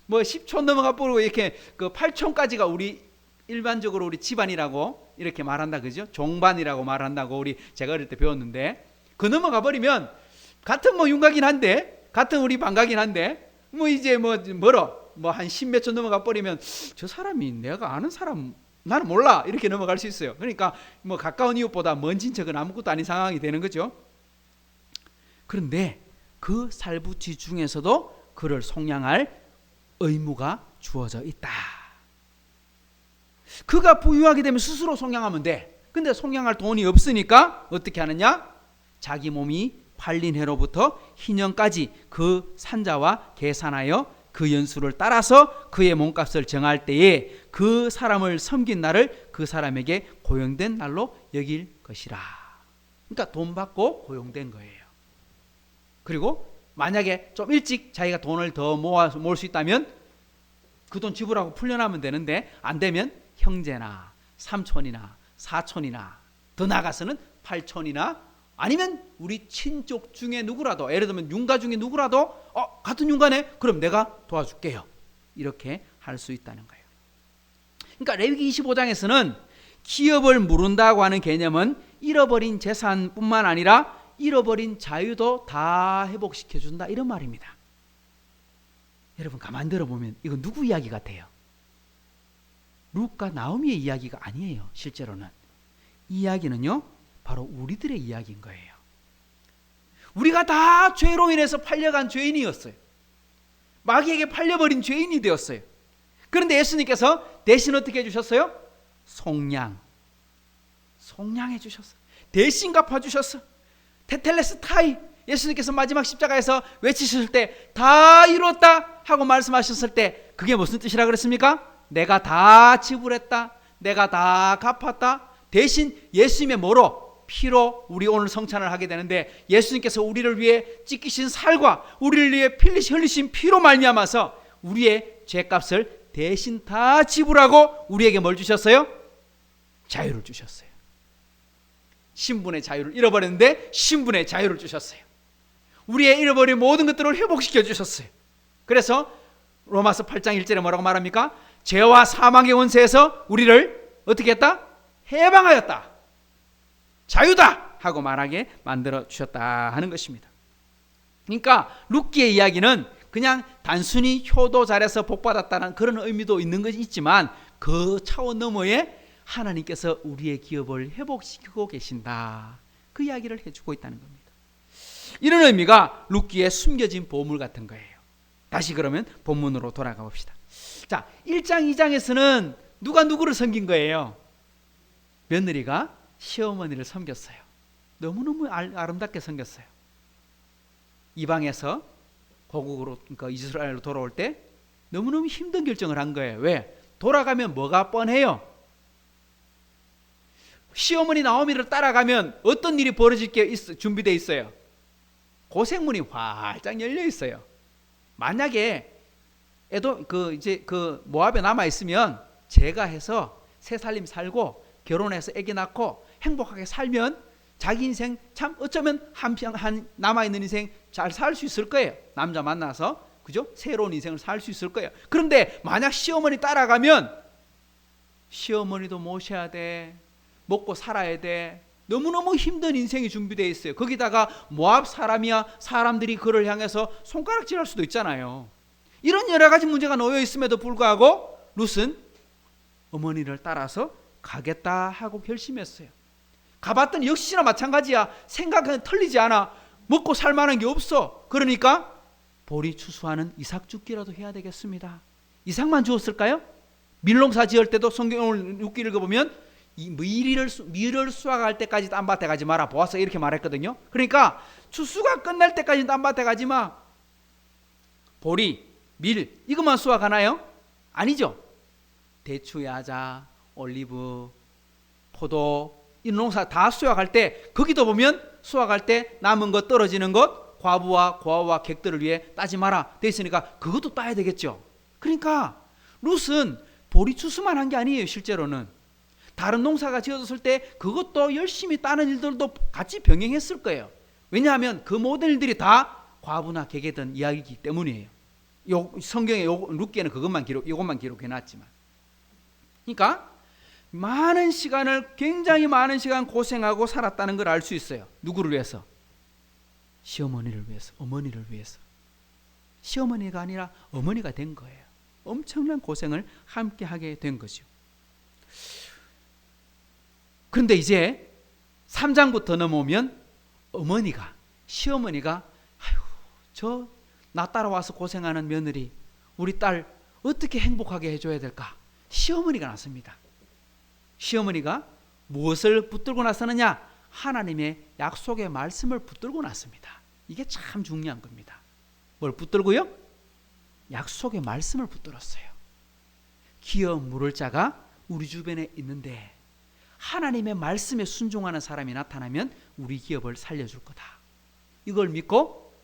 뭐 10촌 넘어가 버리고 이렇게 그 8촌까지가 우리 일반적으로 우리 집안이라고 이렇게 말한다 그죠? 종반이라고 말한다고 우리 제가 어릴 때 배웠는데 그 넘어가 버리면 같은 뭐 윤곽이긴 한데 같은 우리 반각이긴 한데 뭐 이제 뭐 멀어 뭐 한 10몇 촌 넘어가 버리면 저 사람이 내가 아는 사람 나는 몰라 이렇게 넘어갈 수 있어요. 그러니까 뭐 가까운 이웃보다 먼 친척은 아무것도 아닌 상황이 되는 거죠. 그런데 그 살부치 중에서도 그를 속량할 의무가 주어져 있다. 그가 부유하게 되면 스스로 속량하면 돼. 근데 속량할 돈이 없으니까 어떻게 하느냐? 자기 몸이 팔린 해로부터 희년까지 그 산자와 계산하여 그 연수를 따라서 그의 몸값을 정할 때에 그 사람을 섬긴 날을 그 사람에게 고용된 날로 여길 것이라. 그러니까 돈 받고 고용된 거예요. 그리고 만약에 좀 일찍 자기가 돈을 더 모을 수 있다면 그 돈 지불하고 풀려나면 되는데 안 되면 형제나 삼촌이나 사촌이나 더 나가서는 팔촌이나 아니면 우리 친족 중에 누구라도 예를 들면 윤가 중에 누구라도 같은 윤가네? 그럼 내가 도와줄게요. 이렇게 할 수 있다는 거예요. 그러니까 레위기 25장에서는 기업을 물은다고 하는 개념은 잃어버린 재산뿐만 아니라 잃어버린 자유도 다 회복시켜준다 이런 말입니다. 여러분 가만 들어보면 이거 누구 이야기 같아요? 룻과 나오미의 이야기가 아니에요. 실제로는 이 이야기는요 바로 우리들의 이야기인 거예요. 우리가 다 죄로 인해서 팔려간 죄인이었어요. 마귀에게 팔려버린 죄인이 되었어요. 그런데 예수님께서 대신 어떻게 해주셨어요? 속량해 주셨어요. 대신 갚아주셨어요. 테텔레스타이 예수님께서 마지막 십자가에서 외치셨을 때 다 이뤘다 하고 말씀하셨을 때 그게 무슨 뜻이라 그랬습니까? 내가 다 지불했다. 내가 다 갚았다. 대신 예수님의 뭐로? 피로 우리 오늘 성찬을 하게 되는데, 예수님께서 우리를 위해 찢기신 살과 우리를 위해 흘리신 피로 말미암아서 우리의 죄값을 대신 다 지불하고 우리에게 뭘 주셨어요? 자유를 주셨어요. 신분의 자유를 잃어버렸는데 신분의 자유를 주셨어요. 우리의 잃어버린 모든 것들을 회복시켜 주셨어요. 그래서 로마서 8장 1절에 뭐라고 말합니까? 죄와 사망의 권세에서 우리를 어떻게 했다? 해방하였다. 자유다 하고 말하게 만들어 주셨다 하는 것입니다. 그러니까 룻기의 이야기는 그냥 단순히 효도 잘해서 복받았다는 그런 의미도 있는 것이 있지만, 그 차원 너머에 하나님께서 우리의 기업을 회복시키고 계신다, 그 이야기를 해주고 있다는 겁니다. 이런 의미가 룻기의 숨겨진 보물 같은 거예요. 다시 그러면 본문으로 돌아가 봅시다. 자, 1장 2장에서는 누가 누구를 섬긴 거예요? 며느리가 시어머니를 섬겼어요. 너무너무 아름답게 섬겼어요. 이방에서 고국으로, 그러니까 이스라엘로 돌아올 때 너무너무 힘든 결정을 한 거예요. 왜? 돌아가면 뭐가 뻔해요? 시어머니 나오미를 따라가면 어떤 일이 벌어질 게 준비되어 있어요? 고생문이 활짝 열려 있어요. 만약에 모압에 남아 있으면 제가 해서 새 살림 살고 결혼해서 아기 낳고 행복하게 살면 자기 인생 참 어쩌면 한 남아 있는 인생 잘 살 수 있을 거예요. 남자 만나서, 그죠? 새로운 인생을 살 수 있을 거예요. 그런데 만약 시어머니 따라가면 시어머니도 모셔야 돼, 먹고 살아야 돼, 너무너무 힘든 인생이 준비되어 있어요. 거기다가 모압 사람이야, 사람들이 그를 향해서 손가락질할 수도 있잖아요. 이런 여러 가지 문제가 놓여 있음에도 불구하고 룻은 어머니를 따라서 가겠다 하고 결심했어요. 가봤더니 역시나 마찬가지야. 생각은 틀리지 않아. 먹고 살 만한 게 없어. 그러니까 보리 추수하는 이삭 죽기라도 해야 되겠습니다. 이삭만 주었을까요? 밀농사 지을 때도 성경을 룻기를 읽어보면 이 밀을 수확할 때까지 딴밭에 가지 마라, 보아서 이렇게 말했거든요. 그러니까 추수가 끝날 때까지 딴밭에 가지 마. 보리, 밀 이것만 수확하나요? 아니죠. 대추, 야자, 올리브, 포도 이 농사 다 수확할 때, 거기도 보면 수확할 때 남은 것, 떨어지는 것, 과부와 고아와 객들을 위해 따지 마라 돼 있으니까 그것도 따야 되겠죠. 그러니까 룻은 보리 추수만 한 게 아니에요. 실제로는 다른 농사가 지어졌을 때 그것도 열심히 따는 일들도 같이 병행했을 거예요. 왜냐하면 그 모든 일들이 다 과부나 객이던 이야기이기 때문이에요. 성경에 룻기에는 이것만 기록해놨지만, 그러니까 많은 시간을, 굉장히 많은 시간 고생하고 살았다는 걸 알 수 있어요. 누구를 위해서? 시어머니를 위해서, 어머니를 위해서. 시어머니가 아니라 어머니가 된 거예요. 엄청난 고생을 함께 하게 된 거죠. 그런데 이제 3장부터 넘어오면 시어머니가 아유, 나 따라와서 고생하는 며느리, 우리 딸 어떻게 행복하게 해줘야 될까? 시어머니가 나섭니다. 시어머니가 무엇을 붙들고 나서느냐? 하나님의 약속의 말씀을 붙들고 났습니다. 이게 참 중요한 겁니다. 뭘 붙들고요? 약속의 말씀을 붙들었어요. 기어 물을 자가 우리 주변에 있는데 하나님의 말씀에 순종하는 사람이 나타나면 우리 기업을 살려줄 거다. 이걸 믿고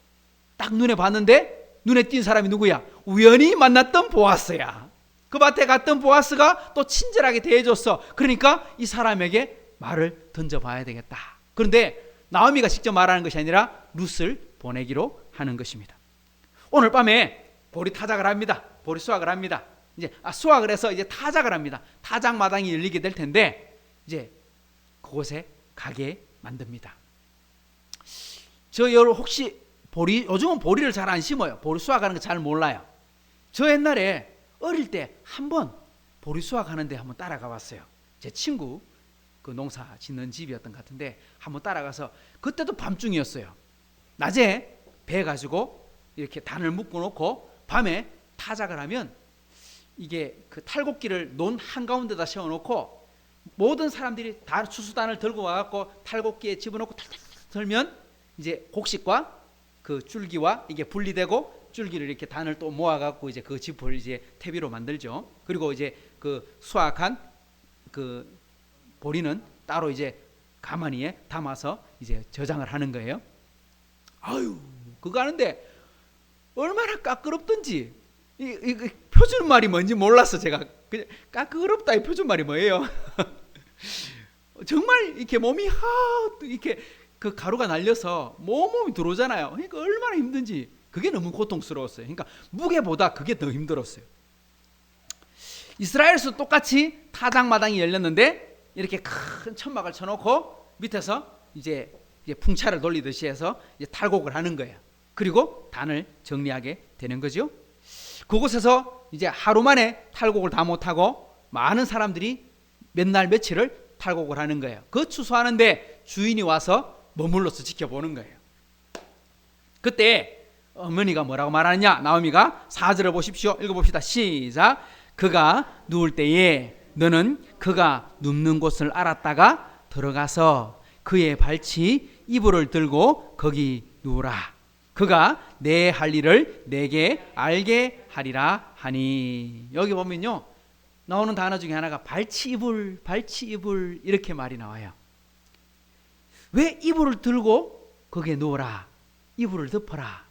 딱 눈에 봤는데 눈에 띈 사람이 누구야? 우연히 만났던 보아스야. 그 밭에 갔던 보아스가 또 친절하게 대해줬어. 그러니까 이 사람에게 말을 던져봐야 되겠다. 그런데 나오미가 직접 말하는 것이 아니라 룻을 보내기로 하는 것입니다. 오늘 밤에 보리 타작을 합니다. 보리 수확을 합니다. 이제 수확을 해서 이제 타작을 합니다. 타작 마당이 열리게 될 텐데 이제 그곳에 가게 만듭니다. 여러분 혹시 요즘은 보리를 잘 안 심어요. 보리 수확하는 거 잘 몰라요. 저 옛날에 어릴 때 한번 보리 수확하는데 한번 따라가 봤어요. 제 친구 그 농사 짓는 집이었던 것 같은데 한번 따라가서, 그때도 밤중이었어요. 낮에 배 가지고 이렇게 단을 묶어 놓고 밤에 타작을 하면 이게 그 탈곡기를 논 한가운데다 세워 놓고 모든 사람들이 다 추수단을 들고 와갖고 탈곡기에 집어넣고 탈탈 털면 이제 곡식과 그 줄기와 이게 분리되고 줄기를 이렇게 단을 또 모아갖고 이제 그 짚을 이제 퇴비로 만들죠. 그리고 이제 그 수확한 그 보리는 따로 이제 가마니에 담아서 이제 저장을 하는 거예요. 아유, 그거 하는데 얼마나 까끄럽던지 이 표준말이 뭔지 몰라서 제가 그냥 까끄럽다 이 표준말이 뭐예요? 정말 이렇게 몸이 이렇게 그 가루가 날려서 몸이 들어오잖아요. 그러니까 얼마나 힘든지 그게 너무 고통스러웠어요. 그러니까 무게보다 그게 더 힘들었어요. 이스라엘에서 똑같이 타작마당이 열렸는데 이렇게 큰 천막을 쳐놓고 밑에서 이제 풍차를 돌리듯이 해서 이제 탈곡을 하는 거예요. 그리고 단을 정리하게 되는 거죠. 그곳에서 이제 하루 만에 탈곡을 다 못하고 많은 사람들이 몇 날 며칠을 탈곡을 하는 거예요. 그 추수하는데 주인이 와서 머물러서 지켜보는 거예요. 그때 어머니가 뭐라고 말하느냐? 나오미가 4절을 보십시오. 읽어봅시다. 시작. 그가 누울 때에 너는 그가 눕는 곳을 알았다가 들어가서 그의 발치 이불을 들고 거기 누우라. 그가 내 할 일을 내게 알게 하리라 하니. 여기 보면요 나오는 단어 중에 하나가 발치 이불 이렇게 말이 나와요. 왜 이불을 들고 거기에 누워라, 이불을 덮어라.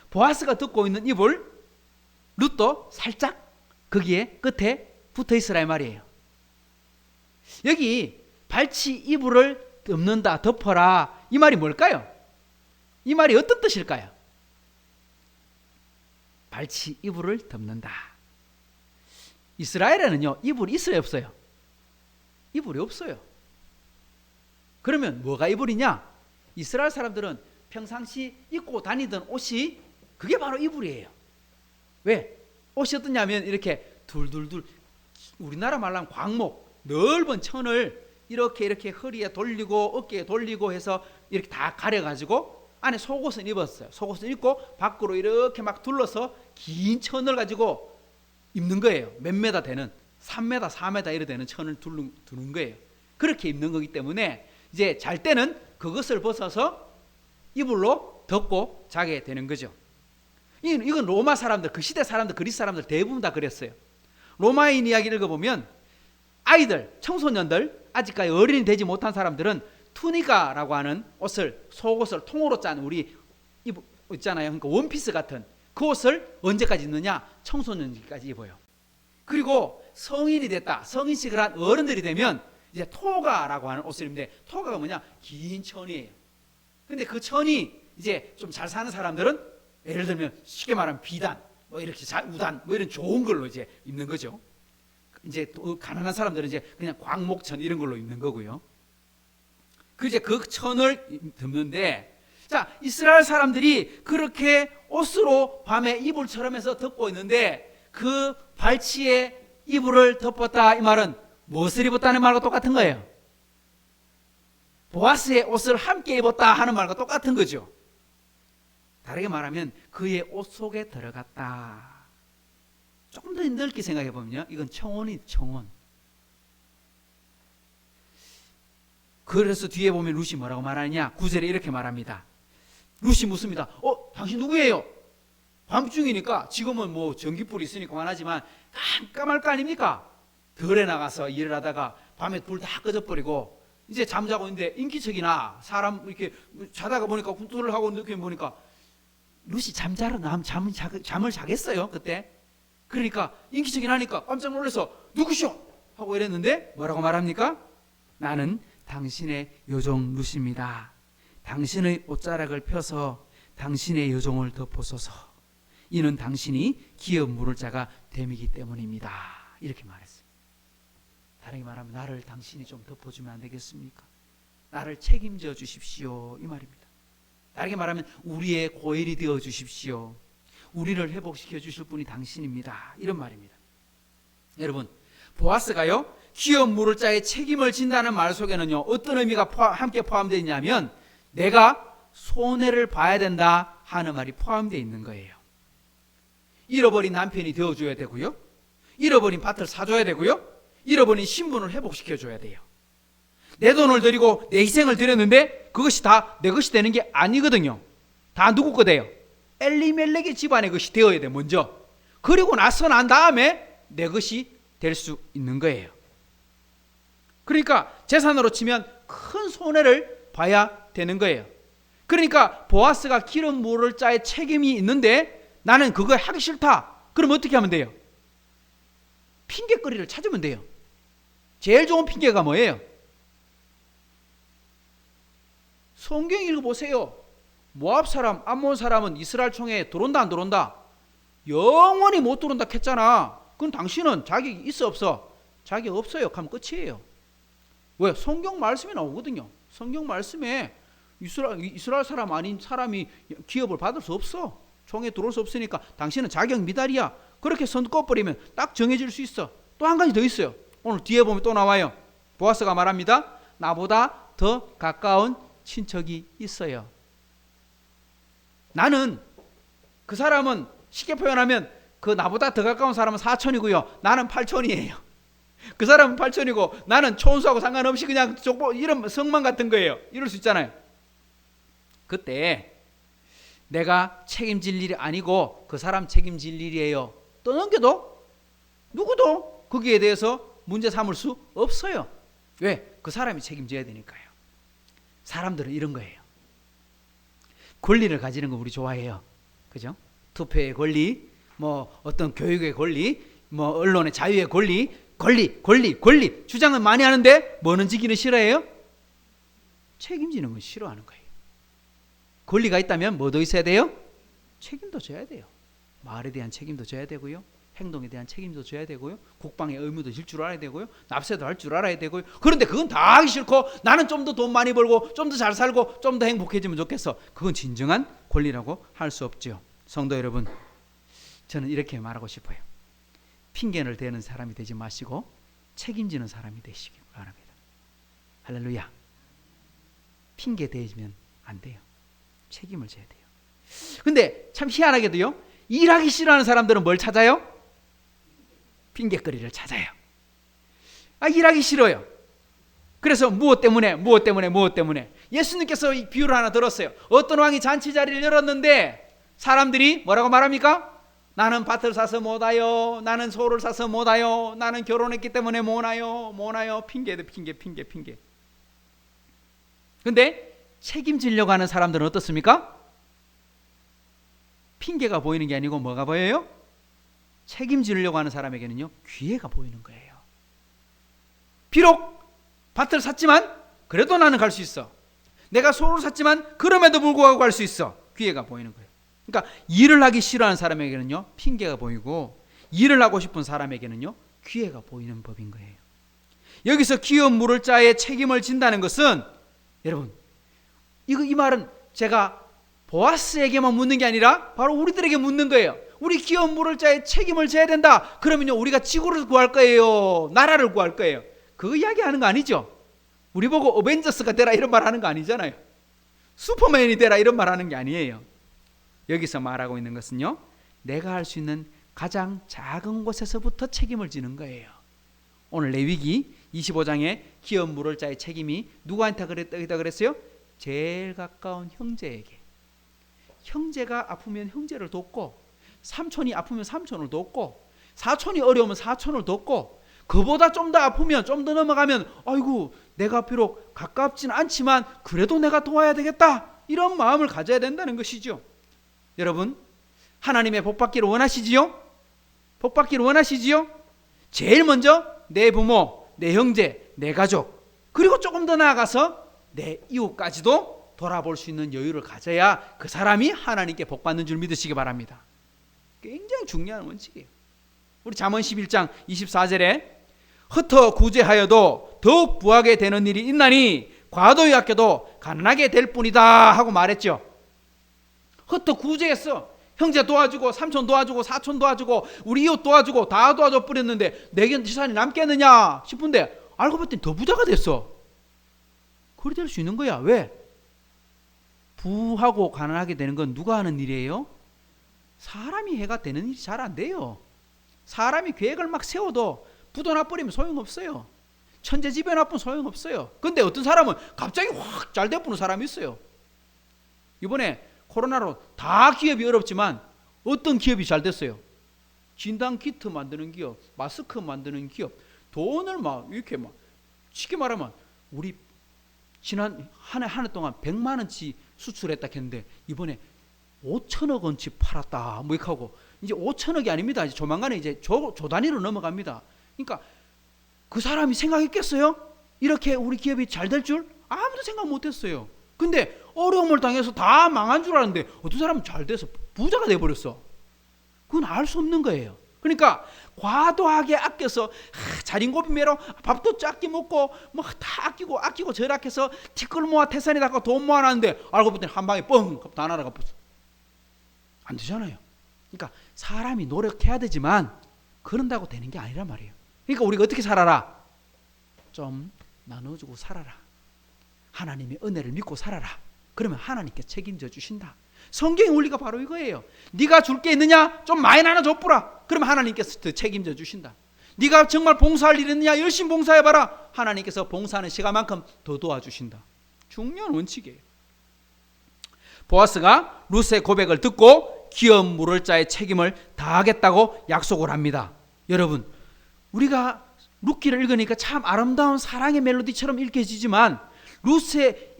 보아스가 덮고 있는 이불, 룻도 살짝 거기에 끝에 붙어 있으라 이 말이에요. 여기 발치 이불을 덮는다, 덮어라, 이 말이 뭘까요? 이 말이 어떤 뜻일까요? 발치 이불을 덮는다. 이스라엘에는요 이불이 있어요 없어요? 이불이 없어요. 그러면 뭐가 이불이냐? 이스라엘 사람들은 평상시 입고 다니던 옷이 그게 바로 이불이에요. 왜? 옷이 어떠냐면 이렇게 둘둘둘, 우리나라 말로 하면 광목, 넓은 천을 이렇게 허리에 돌리고 어깨에 돌리고 해서 이렇게 다 가려가지고 안에 속옷은 입었어요. 속옷은 입고 밖으로 이렇게 막 둘러서 긴 천을 가지고 입는 거예요. 몇 메다 되는 3m, 4m 이래 되는 천을 두는 거예요. 그렇게 입는 거기 때문에 이제 잘 때는 그것을 벗어서 이불로 덮고 자게 되는 거죠. 이건 로마 사람들, 그 시대 사람들, 그리스 사람들 대부분 다 그랬어요. 로마인 이야기를 읽어보면 아이들, 청소년들, 아직까지 어린이 되지 못한 사람들은 투니카라고 하는 옷을, 속옷을 통으로 짠 우리 있잖아요. 그러니까 원피스 같은 그 옷을 언제까지 입느냐? 청소년기까지 입어요. 그리고 성인이 됐다, 성인식을 한 어른들이 되면 이제 토가라고 하는 옷을 입는데, 토가가 뭐냐? 긴 천이에요. 근데 그 천이 이제 좀 잘 사는 사람들은 예를 들면 쉽게 말하면 비단, 뭐 이렇게 우단, 뭐 이런 좋은 걸로 이제 입는 거죠. 이제 또 가난한 사람들은 이제 그냥 광목천 이런 걸로 입는 거고요. 그 이제 그 천을 덮는데, 자, 이스라엘 사람들이 그렇게 옷으로 밤에 이불처럼 해서 덮고 있는데 그 발치에 이불을 덮었다 이 말은 무엇을 입었다는 말과 똑같은 거예요. 보아스의 옷을 함께 입었다 하는 말과 똑같은 거죠. 다르게 말하면 그의 옷 속에 들어갔다. 조금 더 넓게 생각해 보면요, 이건 청혼이 청혼. 그래서 뒤에 보면 룻이 뭐라고 말하느냐? 9절에 이렇게 말합니다. 룻이 묻습니다. 당신 누구예요? 밤중이니까, 지금은 뭐 전기불이 있으니까 환하지만 깜깜할 거 아닙니까? 덜에 나가서 일을 하다가 밤에 불 다 꺼져버리고 이제 잠자고 있는데 인기척이나 사람 이렇게 자다가 보니까 꿈틀을 하고 늦게 보니까 룻이 잠을 자겠어요 그때. 그러니까 인기척이 나니까 깜짝 놀라서 누구시오? 하고 이랬는데 뭐라고 말합니까? 나는 당신의 요종 룻입니다. 당신의 옷자락을 펴서 당신의 요종을 덮어소서. 이는 당신이 기업 물을 자가 됨이기 때문입니다. 이렇게 말했어요. 다르게 말하면 나를 당신이 좀 덮어주면 안 되겠습니까? 나를 책임져 주십시오 이 말입니다. 다르게 말하면 우리의 고일이 되어 주십시오. 우리를 회복시켜 주실 분이 당신입니다. 이런 말입니다. 여러분, 보아스가요 기업 물을 자의 책임을 진다는 말 속에는요 어떤 의미가 함께 포함되어 있냐면 내가 손해를 봐야 된다 하는 말이 포함되어 있는 거예요. 잃어버린 남편이 되어줘야 되고요, 잃어버린 밭을 사줘야 되고요, 잃어버린 신분을 회복시켜줘야 돼요. 내 돈을 들이고 내 희생을 드렸는데 그것이 다 내 것이 되는 게 아니거든요. 다 누구 거 돼요? 엘리멜렉의 집안의 것이 되어야 돼 먼저. 그리고 나서 난 다음에 내 것이 될 수 있는 거예요. 그러니까 재산으로 치면 큰 손해를 봐야 되는 거예요. 그러니까 보아스가 기름 부을 자의 책임이 있는데 나는 그거 하기 싫다. 그럼 어떻게 하면 돼요? 핑계거리를 찾으면 돼요. 제일 좋은 핑계가 뭐예요? 성경 읽어보세요. 모압 사람, 암몬 사람은 이스라엘 총회에 들어온다 안 들어온다? 영원히 못 들어온다 했잖아. 그럼 당신은 자격이 있어 없어? 자격 없어요. 하면 끝이에요. 왜? 성경 말씀이 나오거든요. 성경 말씀에 이스라엘 사람 아닌 사람이 기업을 받을 수 없어. 총회에 들어올 수 없으니까 당신은 자격 미달이야. 그렇게 선 꺼버리면 딱 정해질 수 있어. 또 한 가지 더 있어요. 오늘 뒤에 보면 또 나와요. 보아스가 말합니다. 나보다 더 가까운 친척이 있어요. 나는 그 사람은 쉽게 표현하면 그 나보다 더 가까운 사람은 사촌이고요. 나는 팔촌이에요. 그 사람은 팔촌이고 나는 촌수하고 상관없이 그냥 이런 성만 같은 거예요. 이럴 수 있잖아요. 그때 내가 책임질 일이 아니고 그 사람 책임질 일이에요. 떠넘겨도 누구도 거기에 대해서 문제 삼을 수 없어요. 왜? 그 사람이 책임져야 되니까요. 사람들은 이런 거예요. 권리를 가지는 거 우리 좋아해요. 그죠? 투표의 권리, 뭐 어떤 교육의 권리, 뭐 언론의 자유의 권리 주장은 많이 하는데 뭐는 지기는 싫어해요? 책임지는 건 싫어하는 거예요. 권리가 있다면 뭐 더 있어야 돼요? 책임도 져야 돼요. 말에 대한 책임도 져야 되고요. 행동에 대한 책임도 져야 되고요. 국방의 의무도 질 줄 알아야 되고요. 납세도 할 줄 알아야 되고요. 그런데 그건 다 하기 싫고 나는 좀 더 돈 많이 벌고 좀 더 잘 살고 좀 더 행복해지면 좋겠어. 그건 진정한 권리라고 할 수 없죠. 성도 여러분, 저는 이렇게 말하고 싶어요. 핑계를 대는 사람이 되지 마시고 책임지는 사람이 되시기 바랍니다. 할렐루야. 핑계 대면 안 돼요. 책임을 져야 돼요. 근데 참 희한하게도요, 일하기 싫어하는 사람들은 뭘 찾아요? 핑계거리를 찾아요. 일하기 싫어요. 그래서 무엇 때문에 예수님께서 이 비유를 하나 들었어요. 어떤 왕이 잔치 자리를 열었는데 사람들이 뭐라고 말합니까? 나는 밭을 사서 못 와요. 나는 소를 사서 못 와요. 나는 결혼했기 때문에 못 와요. 핑계. 근데 책임지려고 하는 사람들은 어떻습니까? 핑계가 보이는 게 아니고 뭐가 보여요? 책임지려고 하는 사람에게는요, 기회가 보이는 거예요. 비록 밭을 샀지만 그래도 나는 갈 수 있어. 내가 소를 샀지만 그럼에도 불구하고 갈 수 있어. 기회가 보이는 거예요. 그러니까 일을 하기 싫어하는 사람에게는요, 핑계가 보이고 일을 하고 싶은 사람에게는요, 기회가 보이는 법인 거예요. 여기서 기업 물을 자의 책임을 진다는 것은, 여러분, 이 말은 제가 보아스에게만 묻는 게 아니라 바로 우리들에게 묻는 거예요. 우리 기업 물을 자의 책임을 져야 된다. 그러면요, 우리가 지구를 구할 거예요? 나라를 구할 거예요? 그거 이야기하는 거 아니죠? 우리 보고 어벤져스가 되라 이런 말 하는 거 아니잖아요. 슈퍼맨이 되라 이런 말 하는 게 아니에요. 여기서 말하고 있는 것은요, 내가 할 수 있는 가장 작은 곳에서부터 책임을 지는 거예요. 오늘 레위기 25장에 기업 물을 자의 책임이 누구한테 그랬다 그랬어요? 제일 가까운 형제에게. 형제가 아프면 형제를 돕고, 삼촌이 아프면 삼촌을 돕고, 사촌이 어려우면 사촌을 돕고, 그보다 좀 더 아프면 좀 더 넘어가면 아이고 내가 비록 가깝진 않지만 그래도 내가 도와야 되겠다, 이런 마음을 가져야 된다는 것이죠. 여러분, 하나님의 복 받기를 원하시지요? 복 받기를 원하시지요? 제일 먼저 내 부모, 내 형제, 내 가족, 그리고 조금 더 나아가서 내 이웃까지도 돌아볼 수 있는 여유를 가져야 그 사람이 하나님께 복 받는 줄 믿으시기 바랍니다. 굉장히 중요한 원칙이에요. 우리 잠언 11장 24절에 흩어 구제하여도 더욱 부하게 되는 일이 있나니 과도히 아껴도 가난하게 될 뿐이다 하고 말했죠. 흩어 구제했어. 형제 도와주고 삼촌 도와주고 사촌 도와주고 우리 이웃 도와주고 다 도와줘 버렸는데 내게 재산이 남겠느냐 싶은데 알고 봤더니 더 부자가 됐어. 그리 될 수 있는 거야. 왜? 부하고 가난하게 되는 건 누가 하는 일이에요? 사람이 해가 되는 일이 잘 안 돼요. 사람이 계획을 막 세워도 부도 나버리면 소용없어요. 천재지변 나쁘면 소용없어요. 근데 어떤 사람은 갑자기 확 잘 돼버리는 사람이 있어요. 이번에 코로나로 다 기업이 어렵지만 어떤 기업이 잘 됐어요? 진단키트 만드는 기업, 마스크 만드는 기업, 돈을 막 이렇게 막 쉽게 말하면 우리 지난 한 해 동안 100만 원치 수출했다 했는데 이번에 5천억 원치 팔았다. 뭐 이렇게 하고 이제 5천억이 아닙니다. 이제 조만간에 이제 조 단위로 넘어갑니다. 그러니까 그 사람이 생각했겠어요? 이렇게 우리 기업이 잘 될 줄? 아무도 생각 못했어요. 근데 어려움을 당해서 다 망한 줄 알았는데 어떤 사람은 잘 돼서 부자가 돼버렸어. 그건 알 수 없는 거예요. 그러니까 과도하게 아껴서 자린고비 매로 밥도 작게 먹고 뭐 다 아끼고 절약해서 티끌 모아 태산에다가 돈 모아놨는데 알고 보더니 한 방에 뻥 다 날아가 버렸어. 안 되잖아요. 그러니까 사람이 노력해야 되지만 그런다고 되는 게 아니란 말이에요. 그러니까 우리가 어떻게 살아라? 좀 나눠주고 살아라. 하나님의 은혜를 믿고 살아라. 그러면 하나님께 책임져 주신다. 성경의 원리가 바로 이거예요. 네가 줄 게 있느냐? 좀 많이 나눠줘보라. 그러면 하나님께서 더 책임져 주신다. 네가 정말 봉사할 일 있느냐? 열심히 봉사해봐라. 하나님께서 봉사하는 시간만큼 더 도와주신다. 중요한 원칙이에요. 보아스가 룻의 고백을 듣고 기업 물을 자의 책임을 다하겠다고 약속을 합니다. 여러분, 우리가 룻기를 읽으니까 참 아름다운 사랑의 멜로디처럼 읽혀지지만 룻의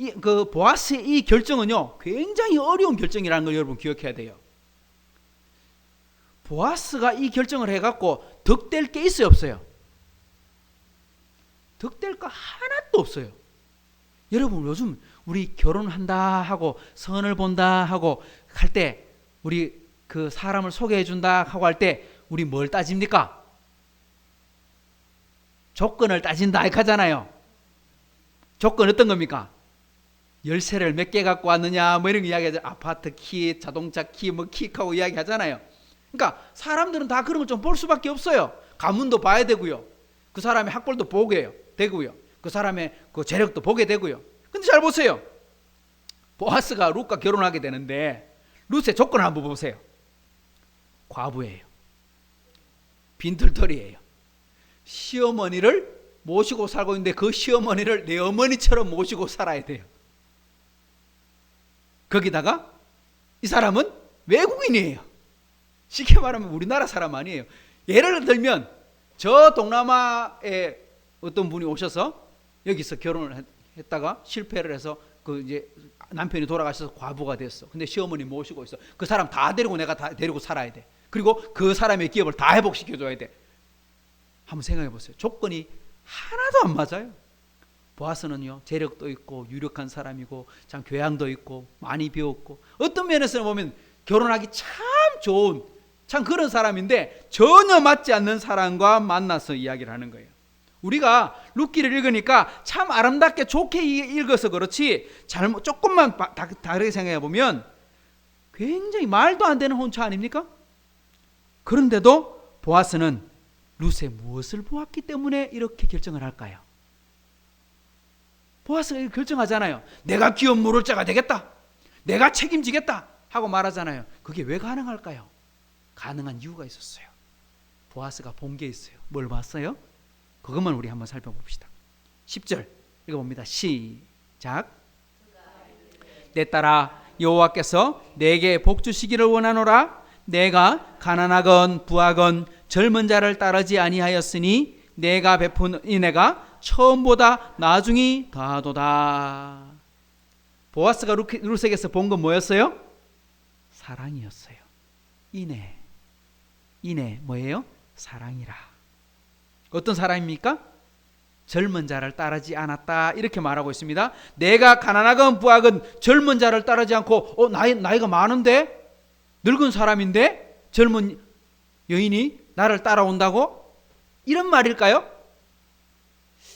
보아스의 이 결정은요 굉장히 어려운 결정이라는 걸 여러분 기억해야 돼요. 보아스가 이 결정을 해갖고 득될 게 있어요, 없어요? 득될 거 하나도 없어요. 여러분, 요즘 우리 결혼한다 하고 선을 본다 하고 할 때 우리 그 사람을 소개해 준다 하고 할 때 우리 뭘 따집니까? 조건을 따진다 이렇게 하잖아요. 조건 어떤 겁니까? 열쇠를 몇 개 갖고 왔느냐 뭐 이런 거 이야기하죠. 아파트 키, 자동차 키, 뭐 키하고 이야기하잖아요. 그러니까 사람들은 다 그런 걸 좀 볼 수밖에 없어요. 가문도 봐야 되고요. 그 사람의 학벌도 보게 되고요. 그 사람의 그 재력도 보게 되고요. 근데 잘 보세요. 보아스가 룻과 결혼하게 되는데 룻의 조건을 한번 보세요. 과부예요. 빈털터리예요. 시어머니를 모시고 살고 있는데 그 시어머니를 내 어머니처럼 모시고 살아야 돼요. 거기다가 이 사람은 외국인이에요. 쉽게 말하면 우리나라 사람 아니에요. 예를 들면 저 동남아에 어떤 분이 오셔서 여기서 결혼을 했다가 실패를 해서 그 이제 남편이 돌아가셔서 과부가 됐어. 근데 시어머니 모시고 있어. 그 사람 다 데리고 내가 다 데리고 살아야 돼. 그리고 그 사람의 기업을 다 회복시켜 줘야 돼. 한번 생각해 보세요. 조건이 하나도 안 맞아요. 보아스는요 재력도 있고 유력한 사람이고 참 교양도 있고 많이 배웠고 어떤 면에서 보면 결혼하기 참 좋은 참 그런 사람인데 전혀 맞지 않는 사람과 만나서 이야기를 하는 거예요. 우리가 룻기를 읽으니까 참 아름답게 좋게 읽어서 그렇지 잘못 조금만 다르게 생각해 보면 굉장히 말도 안 되는 혼처 아닙니까? 그런데도 보아스는 룻의 무엇을 보았기 때문에 이렇게 결정을 할까요? 보아스가 결정하잖아요. 내가 기업 물을 자가 되겠다. 내가 책임지겠다 하고 말하잖아요. 그게 왜 가능할까요? 가능한 이유가 있었어요. 보아스가 본 게 있어요. 뭘 봤어요? 그것만 우리 한번 살펴봅시다. 10절 읽어봅니다. 시작. 내 딸아 여호와께서 내게 복 주시기를 원하노라. 내가 가난하건 부하건 젊은 자를 따르지 아니하였으니 내가 베푼 은혜가 처음보다 나중이 더하도다. 보아스가 룻에게서 본 건 뭐였어요? 사랑이었어요. 인애 뭐예요? 사랑이라. 어떤 사랑입니까? 젊은 자를 따르지 않았다 이렇게 말하고 있습니다. 내가 가난하건 부하건 젊은 자를 따르지 않고 나이가 많은데 늙은 사람인데 젊은 여인이 나를 따라온다고? 이런 말일까요?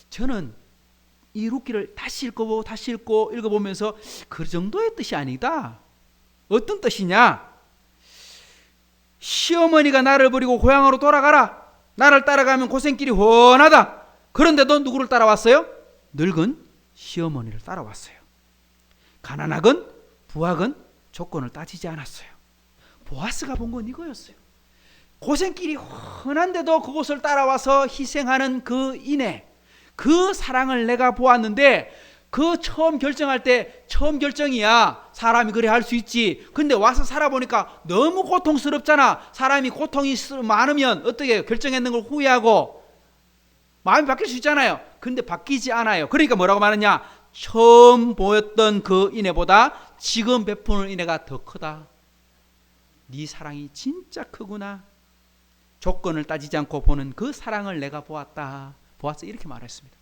저는 이 룻기를 다시 읽고 읽어보면서 그 정도의 뜻이 아니다. 어떤 뜻이냐? 시어머니가 나를 버리고 고향으로 돌아가라. 나를 따라가면 고생길이 훤하다. 그런데도 누구를 따라왔어요? 늙은 시어머니를 따라왔어요. 가난하건 부하건 조건을 따지지 않았어요. 보아스가 본 건 이거였어요. 고생길이 훤한데도 그곳을 따라와서 희생하는 그 인애, 그 사랑을 내가 보았는데 그 처음 결정할 때 처음 결정이야. 사람이 그래 할 수 있지. 근데 와서 살아보니까 너무 고통스럽잖아. 사람이 고통이 많으면 어떻게 결정했는 걸 후회하고 마음이 바뀔 수 있잖아요. 근데 바뀌지 않아요. 그러니까 뭐라고 말하냐? 처음 보였던 그 인애보다 지금 베푸는 인애가 더 크다. 네 사랑이 진짜 크구나. 조건을 따지지 않고 보는 그 사랑을 내가 보았다. 보았어. 이렇게 말했습니다.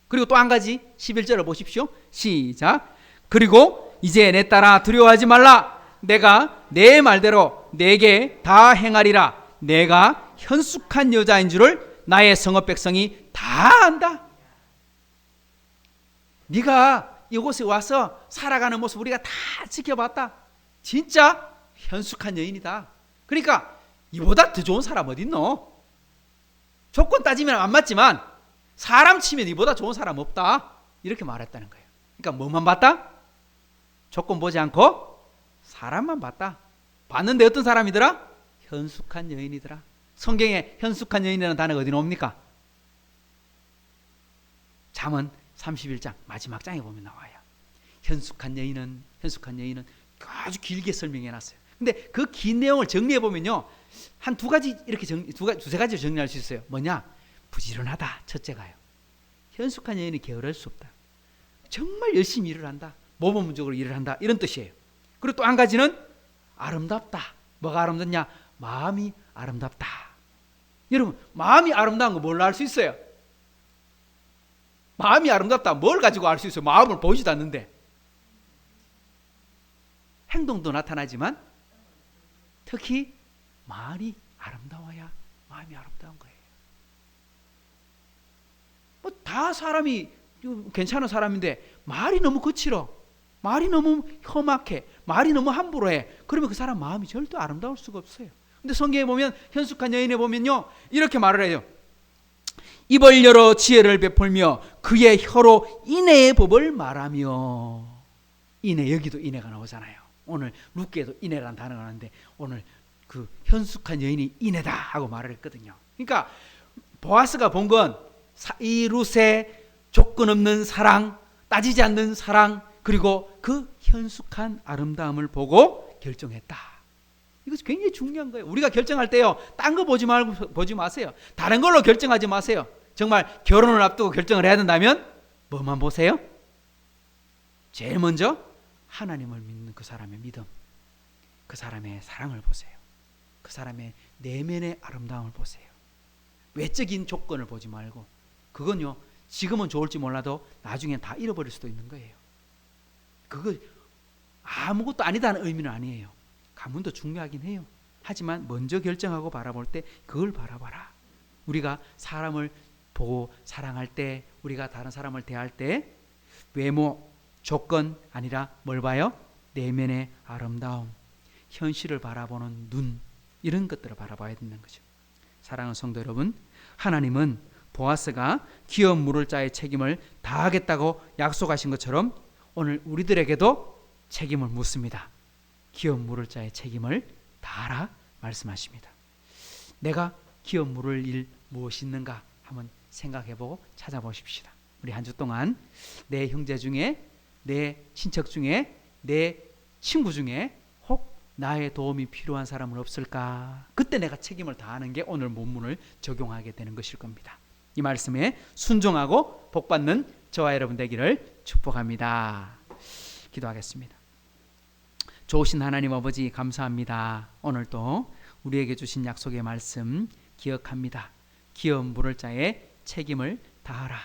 그리고 또 한 가지 11절을 보십시오. 시작. 그리고 이제 내 딸아 두려워하지 말라. 내가 내 말대로 내게 다 행하리라. 내가 현숙한 여자인 줄을 나의 성읍 백성이 다 안다. 네가 이곳에 와서 살아가는 모습 우리가 다 지켜봤다. 진짜 현숙한 여인이다. 그러니까 이보다 더 좋은 사람 어디 있노? 조건 따지면 안 맞지만 사람 치면 이보다 좋은 사람 없다. 이렇게 말했다는 거예요. 그러니까 뭐만 봤다? 조건 보지 않고 사람만 봤다. 봤는데 어떤 사람이더라? 현숙한 여인이더라. 성경에 현숙한 여인이라는 단어가 어디 나옵니까? 잠언 31장 마지막 장에 보면 나와요. 현숙한 여인은 아주 길게 설명해 놨어요. 근데 그 긴 내용을 정리해 보면요, 한 두 가지 이렇게 두세 가지로 정리할 수 있어요. 뭐냐? 부지런하다. 첫째가요. 현숙한 여인이 게으를 수 없다. 정말 열심히 일을 한다. 모범적으로 일을 한다. 이런 뜻이에요. 그리고 또 한 가지는 아름답다. 뭐가 아름답냐? 마음이 아름답다. 여러분, 마음이 아름다운 거 뭘로 알 수 있어요? 마음이 아름답다. 뭘 가지고 알 수 있어요? 마음을 보이지도 않는데. 행동도 나타나지만 특히 말이 아름다워야 마음이 아름다운 거예요. 뭐 다 사람이 괜찮은 사람인데 말이 너무 거칠어, 말이 너무 험악해, 말이 너무 함부로 해. 그러면 그 사람 마음이 절대 아름다울 수가 없어요. 근데 성경에 보면 현숙한 여인에 보면요, 이렇게 말을 해요. 입을 열어 지혜를 베풀며 그의 혀로 인애의 법을 말하며. 인애, 여기도 인애가 나오잖아요. 오늘 룻기에도 인애라는 단어가 나오는데 오늘 그 현숙한 여인이 인애다 하고 말을 했거든요. 그러니까 보아스가 본 건 이 룻의 조건 없는 사랑, 따지지 않는 사랑, 그리고 그 현숙한 아름다움을 보고 결정했다. 이것이 굉장히 중요한 거예요. 우리가 결정할 때요, 딴 거 보지 마세요. 다른 걸로 결정하지 마세요. 정말 결혼을 앞두고 결정을 해야 된다면 뭐만 보세요? 제일 먼저 하나님을 믿는 그 사람의 믿음, 그 사람의 사랑을 보세요. 그 사람의 내면의 아름다움을 보세요. 외적인 조건을 보지 말고, 그건요, 지금은 좋을지 몰라도 나중엔 다 잃어버릴 수도 있는 거예요. 그거 아무것도 아니다는 의미는 아니에요. 가문도 중요하긴 해요. 하지만 먼저 결정하고 바라볼 때 그걸 바라봐라. 우리가 사람을 보고 사랑할 때, 우리가 다른 사람을 대할 때 외모, 조건 아니라 뭘 봐요? 내면의 아름다움, 현실을 바라보는 눈, 이런 것들을 바라봐야 되는 거죠. 사랑하는 성도 여러분, 하나님은 보아스가 기업 물을 자의 책임을 다하겠다고 약속하신 것처럼 오늘 우리들에게도 책임을 묻습니다. 기업 물을 자의 책임을 다하라 말씀하십니다. 내가 기업 물을 일 무엇이 있는가 한번 생각해보고 찾아보십시다. 우리 한 주 동안 내 형제 중에, 내 친척 중에, 내 친구 중에 혹 나의 도움이 필요한 사람은 없을까? 그때 내가 책임을 다하는 게 오늘 본문을 적용하게 되는 것일 겁니다. 이 말씀에 순종하고 복받는 저와 여러분 되기를 축복합니다. 기도하겠습니다. 좋으신 하나님 아버지 감사합니다. 오늘도 우리에게 주신 약속의 말씀 기억합니다. 기업 물을 자의 책임을 다하라.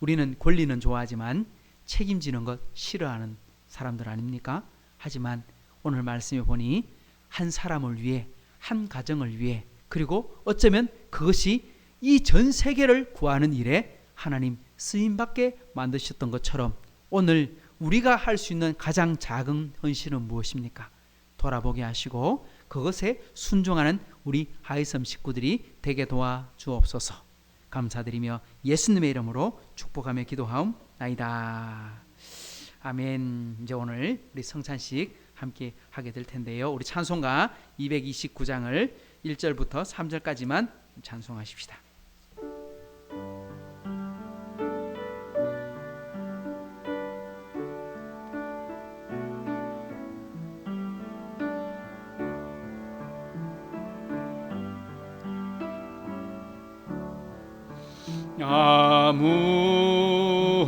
우리는 권리는 좋아하지만 책임지는 것 싫어하는 사람들 아닙니까? 하지만 오늘 말씀에 보니 한 사람을 위해, 한 가정을 위해, 그리고 어쩌면 그것이 이 전 세계를 구하는 일에 하나님 쓰임받게 만드셨던 것처럼 오늘 우리가 할 수 있는 가장 작은 헌신은 무엇입니까? 돌아보게 하시고 그것에 순종하는 우리 하이섬 식구들이 되게 도와주옵소서. 감사드리며 예수님의 이름으로 축복하며 기도하옵나이다. 아멘. 이제 오늘 우리 성찬식 함께 하게 될 텐데요. 우리 찬송가 229장을 1절부터 3절까지만 찬송하십시다. 아무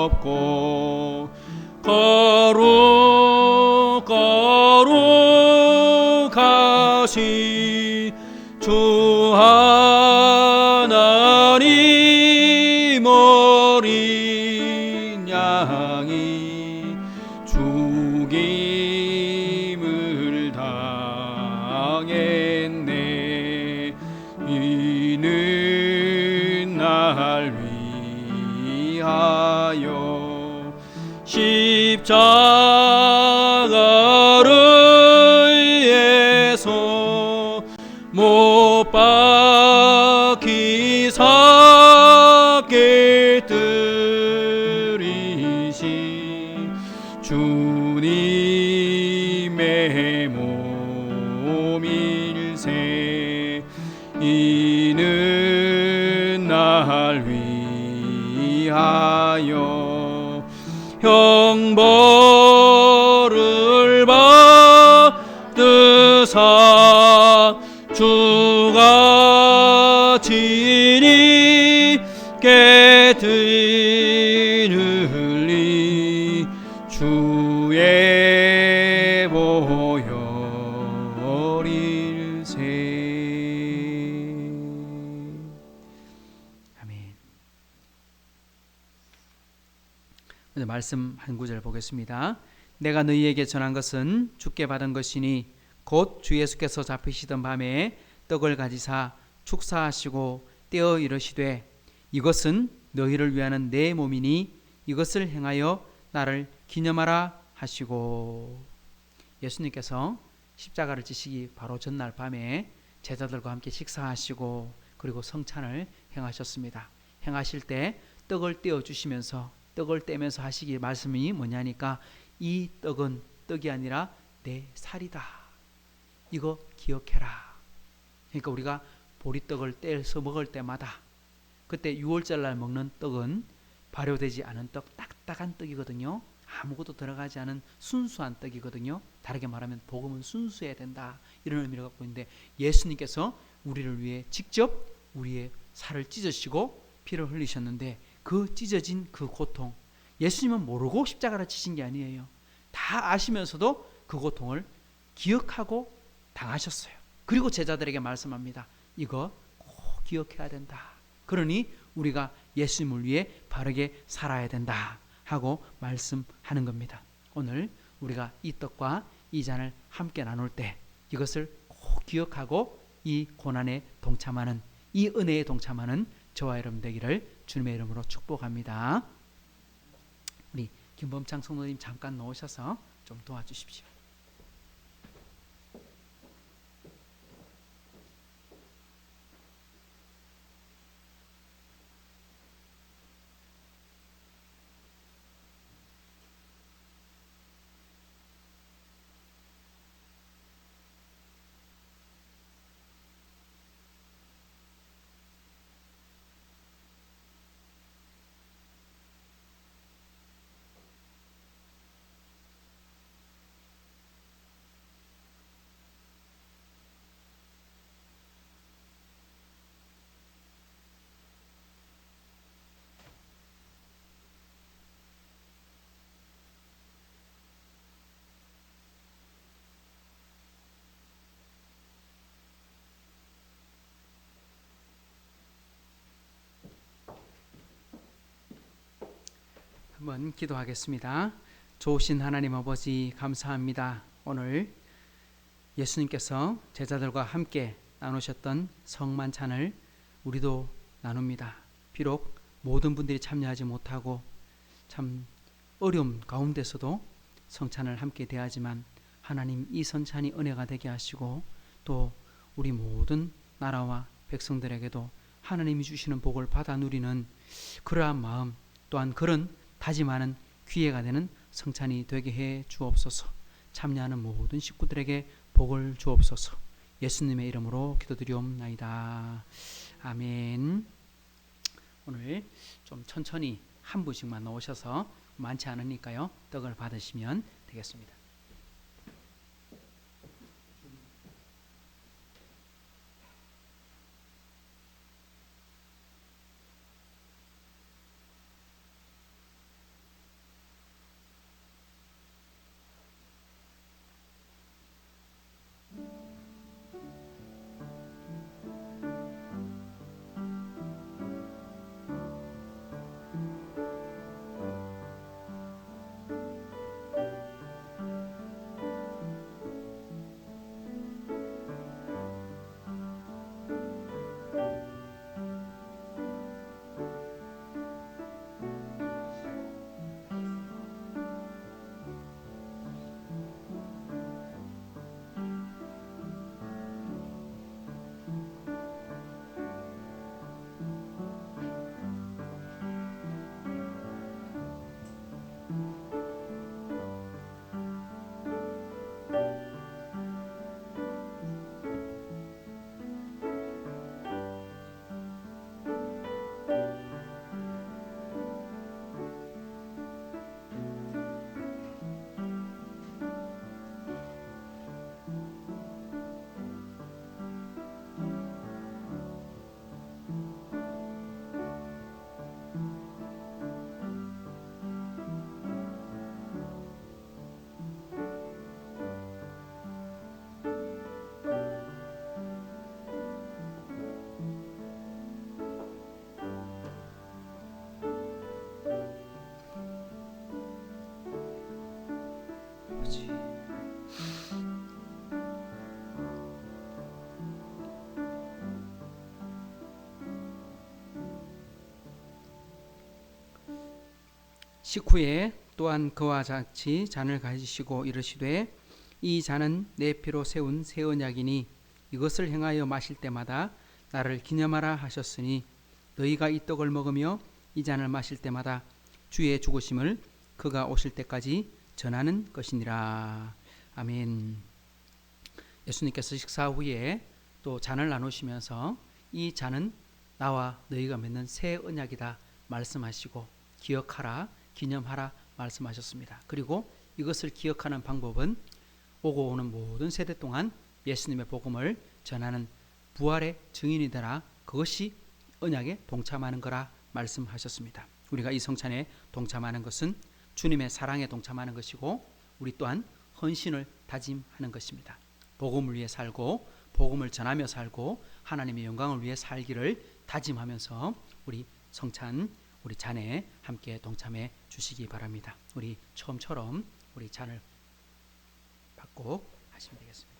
없고 거룩하신 주 하나님 어린 양이 죽임을 당했네. 이는 날 위하여 십자가를 못 박히사 깨뜨리신 주님의 몸일세. 이는 날 위하여 형벌을 받으사 주가 친히 깨뜨리니 주의 보혈일세. 아멘. 오늘 말씀 한 구절 보겠습니다. 내가 너희에게 전한 것은 주께 받은 것이니 곧 주 예수께서 잡히시던 밤에 떡을 가지사 축사하시고 떼어 이르시되 이것은 너희를 위하는 내 몸이니 이것을 행하여 나를 기념하라 하시고. 예수님께서 십자가를 지시기 바로 전날 밤에 제자들과 함께 식사하시고 그리고 성찬을 행하셨습니다. 행하실 때 떡을 떼어 주시면서 떡을 떼면서 하시기 말씀이 뭐냐니까 이 떡은 떡이 아니라 내 살이다. 이거 기억해라. 그러니까 우리가 보리떡을 떼서 먹을 때마다 그때 유월절날 먹는 떡은 발효되지 않은 떡, 딱딱한 떡이거든요. 아무것도 들어가지 않은 순수한 떡이거든요. 다르게 말하면 복음은 순수해야 된다. 이런 의미를 갖고 있는데 예수님께서 우리를 위해 직접 우리의 살을 찢으시고 피를 흘리셨는데 그 찢어진 그 고통, 예수님은 모르고 십자가를 치신 게 아니에요. 다 아시면서도 그 고통을 기억하고 당하셨어요. 그리고 제자들에게 말씀합니다. 이거 꼭 기억해야 된다. 그러니 우리가 예수님을 위해 바르게 살아야 된다 하고 말씀하는 겁니다. 오늘 우리가 이 떡과 이 잔을 함께 나눌 때 이것을 꼭 기억하고 이 고난에 동참하는, 이 은혜에 동참하는 저와 여러분 되기를 주님의 이름으로 축복합니다. 우리 김범창 성도님 잠깐 나오셔서 좀 도와주십시오. 한번 기도하겠습니다. 좋으신 하나님 아버지 감사합니다. 오늘 예수님께서 제자들과 함께 나누셨던 성만찬을 우리도 나눕니다. 비록 모든 분들이 참여하지 못하고 참 어려움 가운데서도 성찬을 함께 대하지만 하나님 이 성찬이 은혜가 되게 하시고 또 우리 모든 나라와 백성들에게도 하나님이 주시는 복을 받아 누리는 그러한 마음 또한 그런 다짐하는 기회가 되는 성찬이 되게 해 주옵소서. 참여하는 모든 식구들에게 복을 주옵소서. 예수님의 이름으로 기도드리옵나이다. 아멘. 오늘 좀 천천히 한 분씩만 나오셔서 많지 않으니까요. 떡을 받으시면 되겠습니다. 식후에 또한 그와 같이 잔을 가지시고 이르시되 이 잔은 내 피로 세운 새 언약이니 이것을 행하여 마실 때마다 나를 기념하라 하셨으니 너희가 이 떡을 먹으며 이 잔을 마실 때마다 주의 죽으심을 그가 오실 때까지 전하는 것이니라. 아멘. 예수님께서 식사 후에 또 잔을 나누시면서 이 잔은 나와 너희가 맺는 새 언약이다 말씀하시고 기억하라, 기념하라 말씀하셨습니다. 그리고 이것을 기억하는 방법은 오고 오는 모든 세대 동안 예수님의 복음을 전하는 부활의 증인이 되라, 그것이 언약에 동참하는 거라 말씀하셨습니다. 우리가 이 성찬에 동참하는 것은 주님의 사랑에 동참하는 것이고 우리 또한 헌신을 다짐하는 것입니다. 복음을 위해 살고 복음을 전하며 살고 하나님의 영광을 위해 살기를 다짐하면서 우리 성찬, 우리 잔에 함께 동참해 주시기 바랍니다. 우리 처음처럼 우리 잔을 받고 하시면 되겠습니다.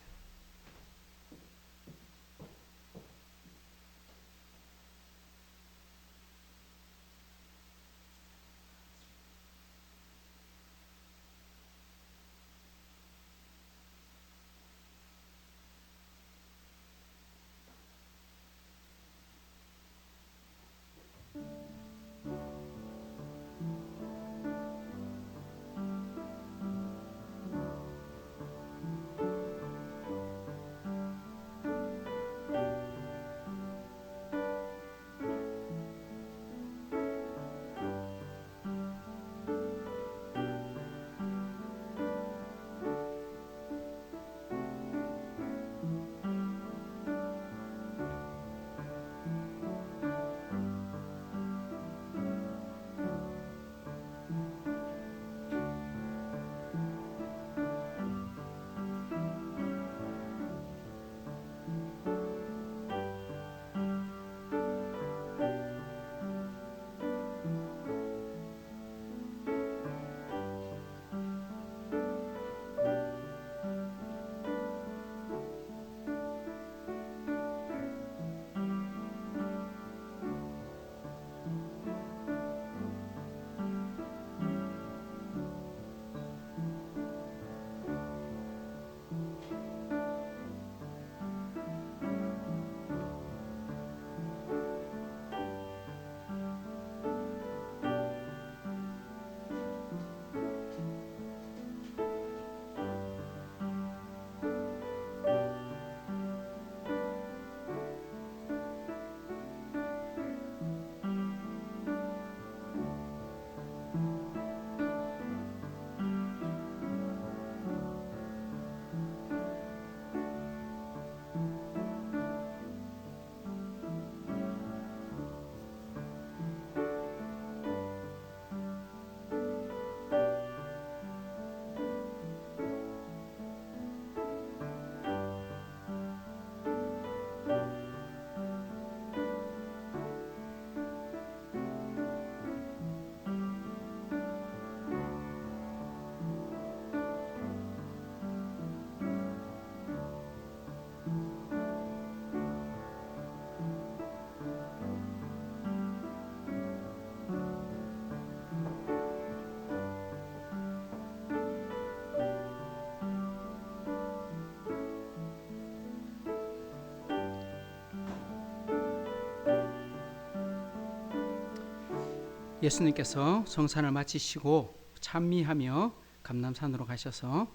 예수님께서 성찬을 마치시고 찬미하며 감람산으로 가셔서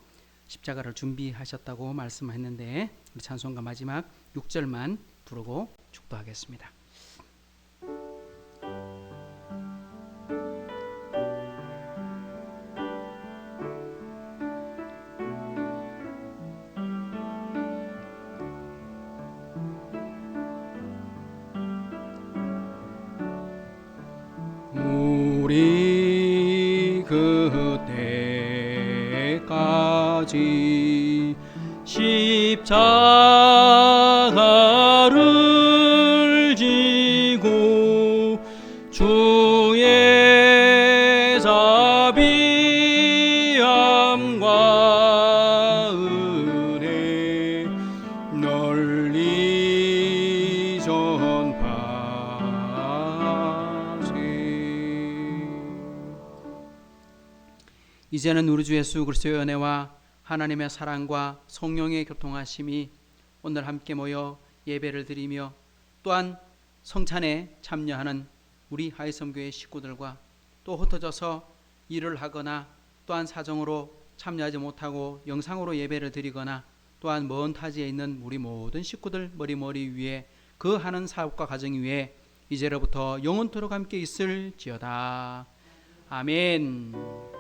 십자가를 준비하셨다고 말씀했는데 우리 찬송가 마지막 6절만 부르고 축도하겠습니다. 우리 그때까지 십자가를 지고 주의 자비함과 은혜 널리 전파세. 이제는 우리 주 예수 그리스도의 은혜와 하나님의 사랑과 성령의 교통하심이 오늘 함께 모여 예배를 드리며 또한 성찬에 참여하는 우리 하이섬교회 식구들과 또 흩어져서 일을 하거나 또한 사정으로 참여하지 못하고 영상으로 예배를 드리거나 또한 먼 타지에 있는 우리 모든 식구들 머리 위에 그 하는 사업과 가정 위에 이제로부터 영원토록 함께 있을지어다. 아멘.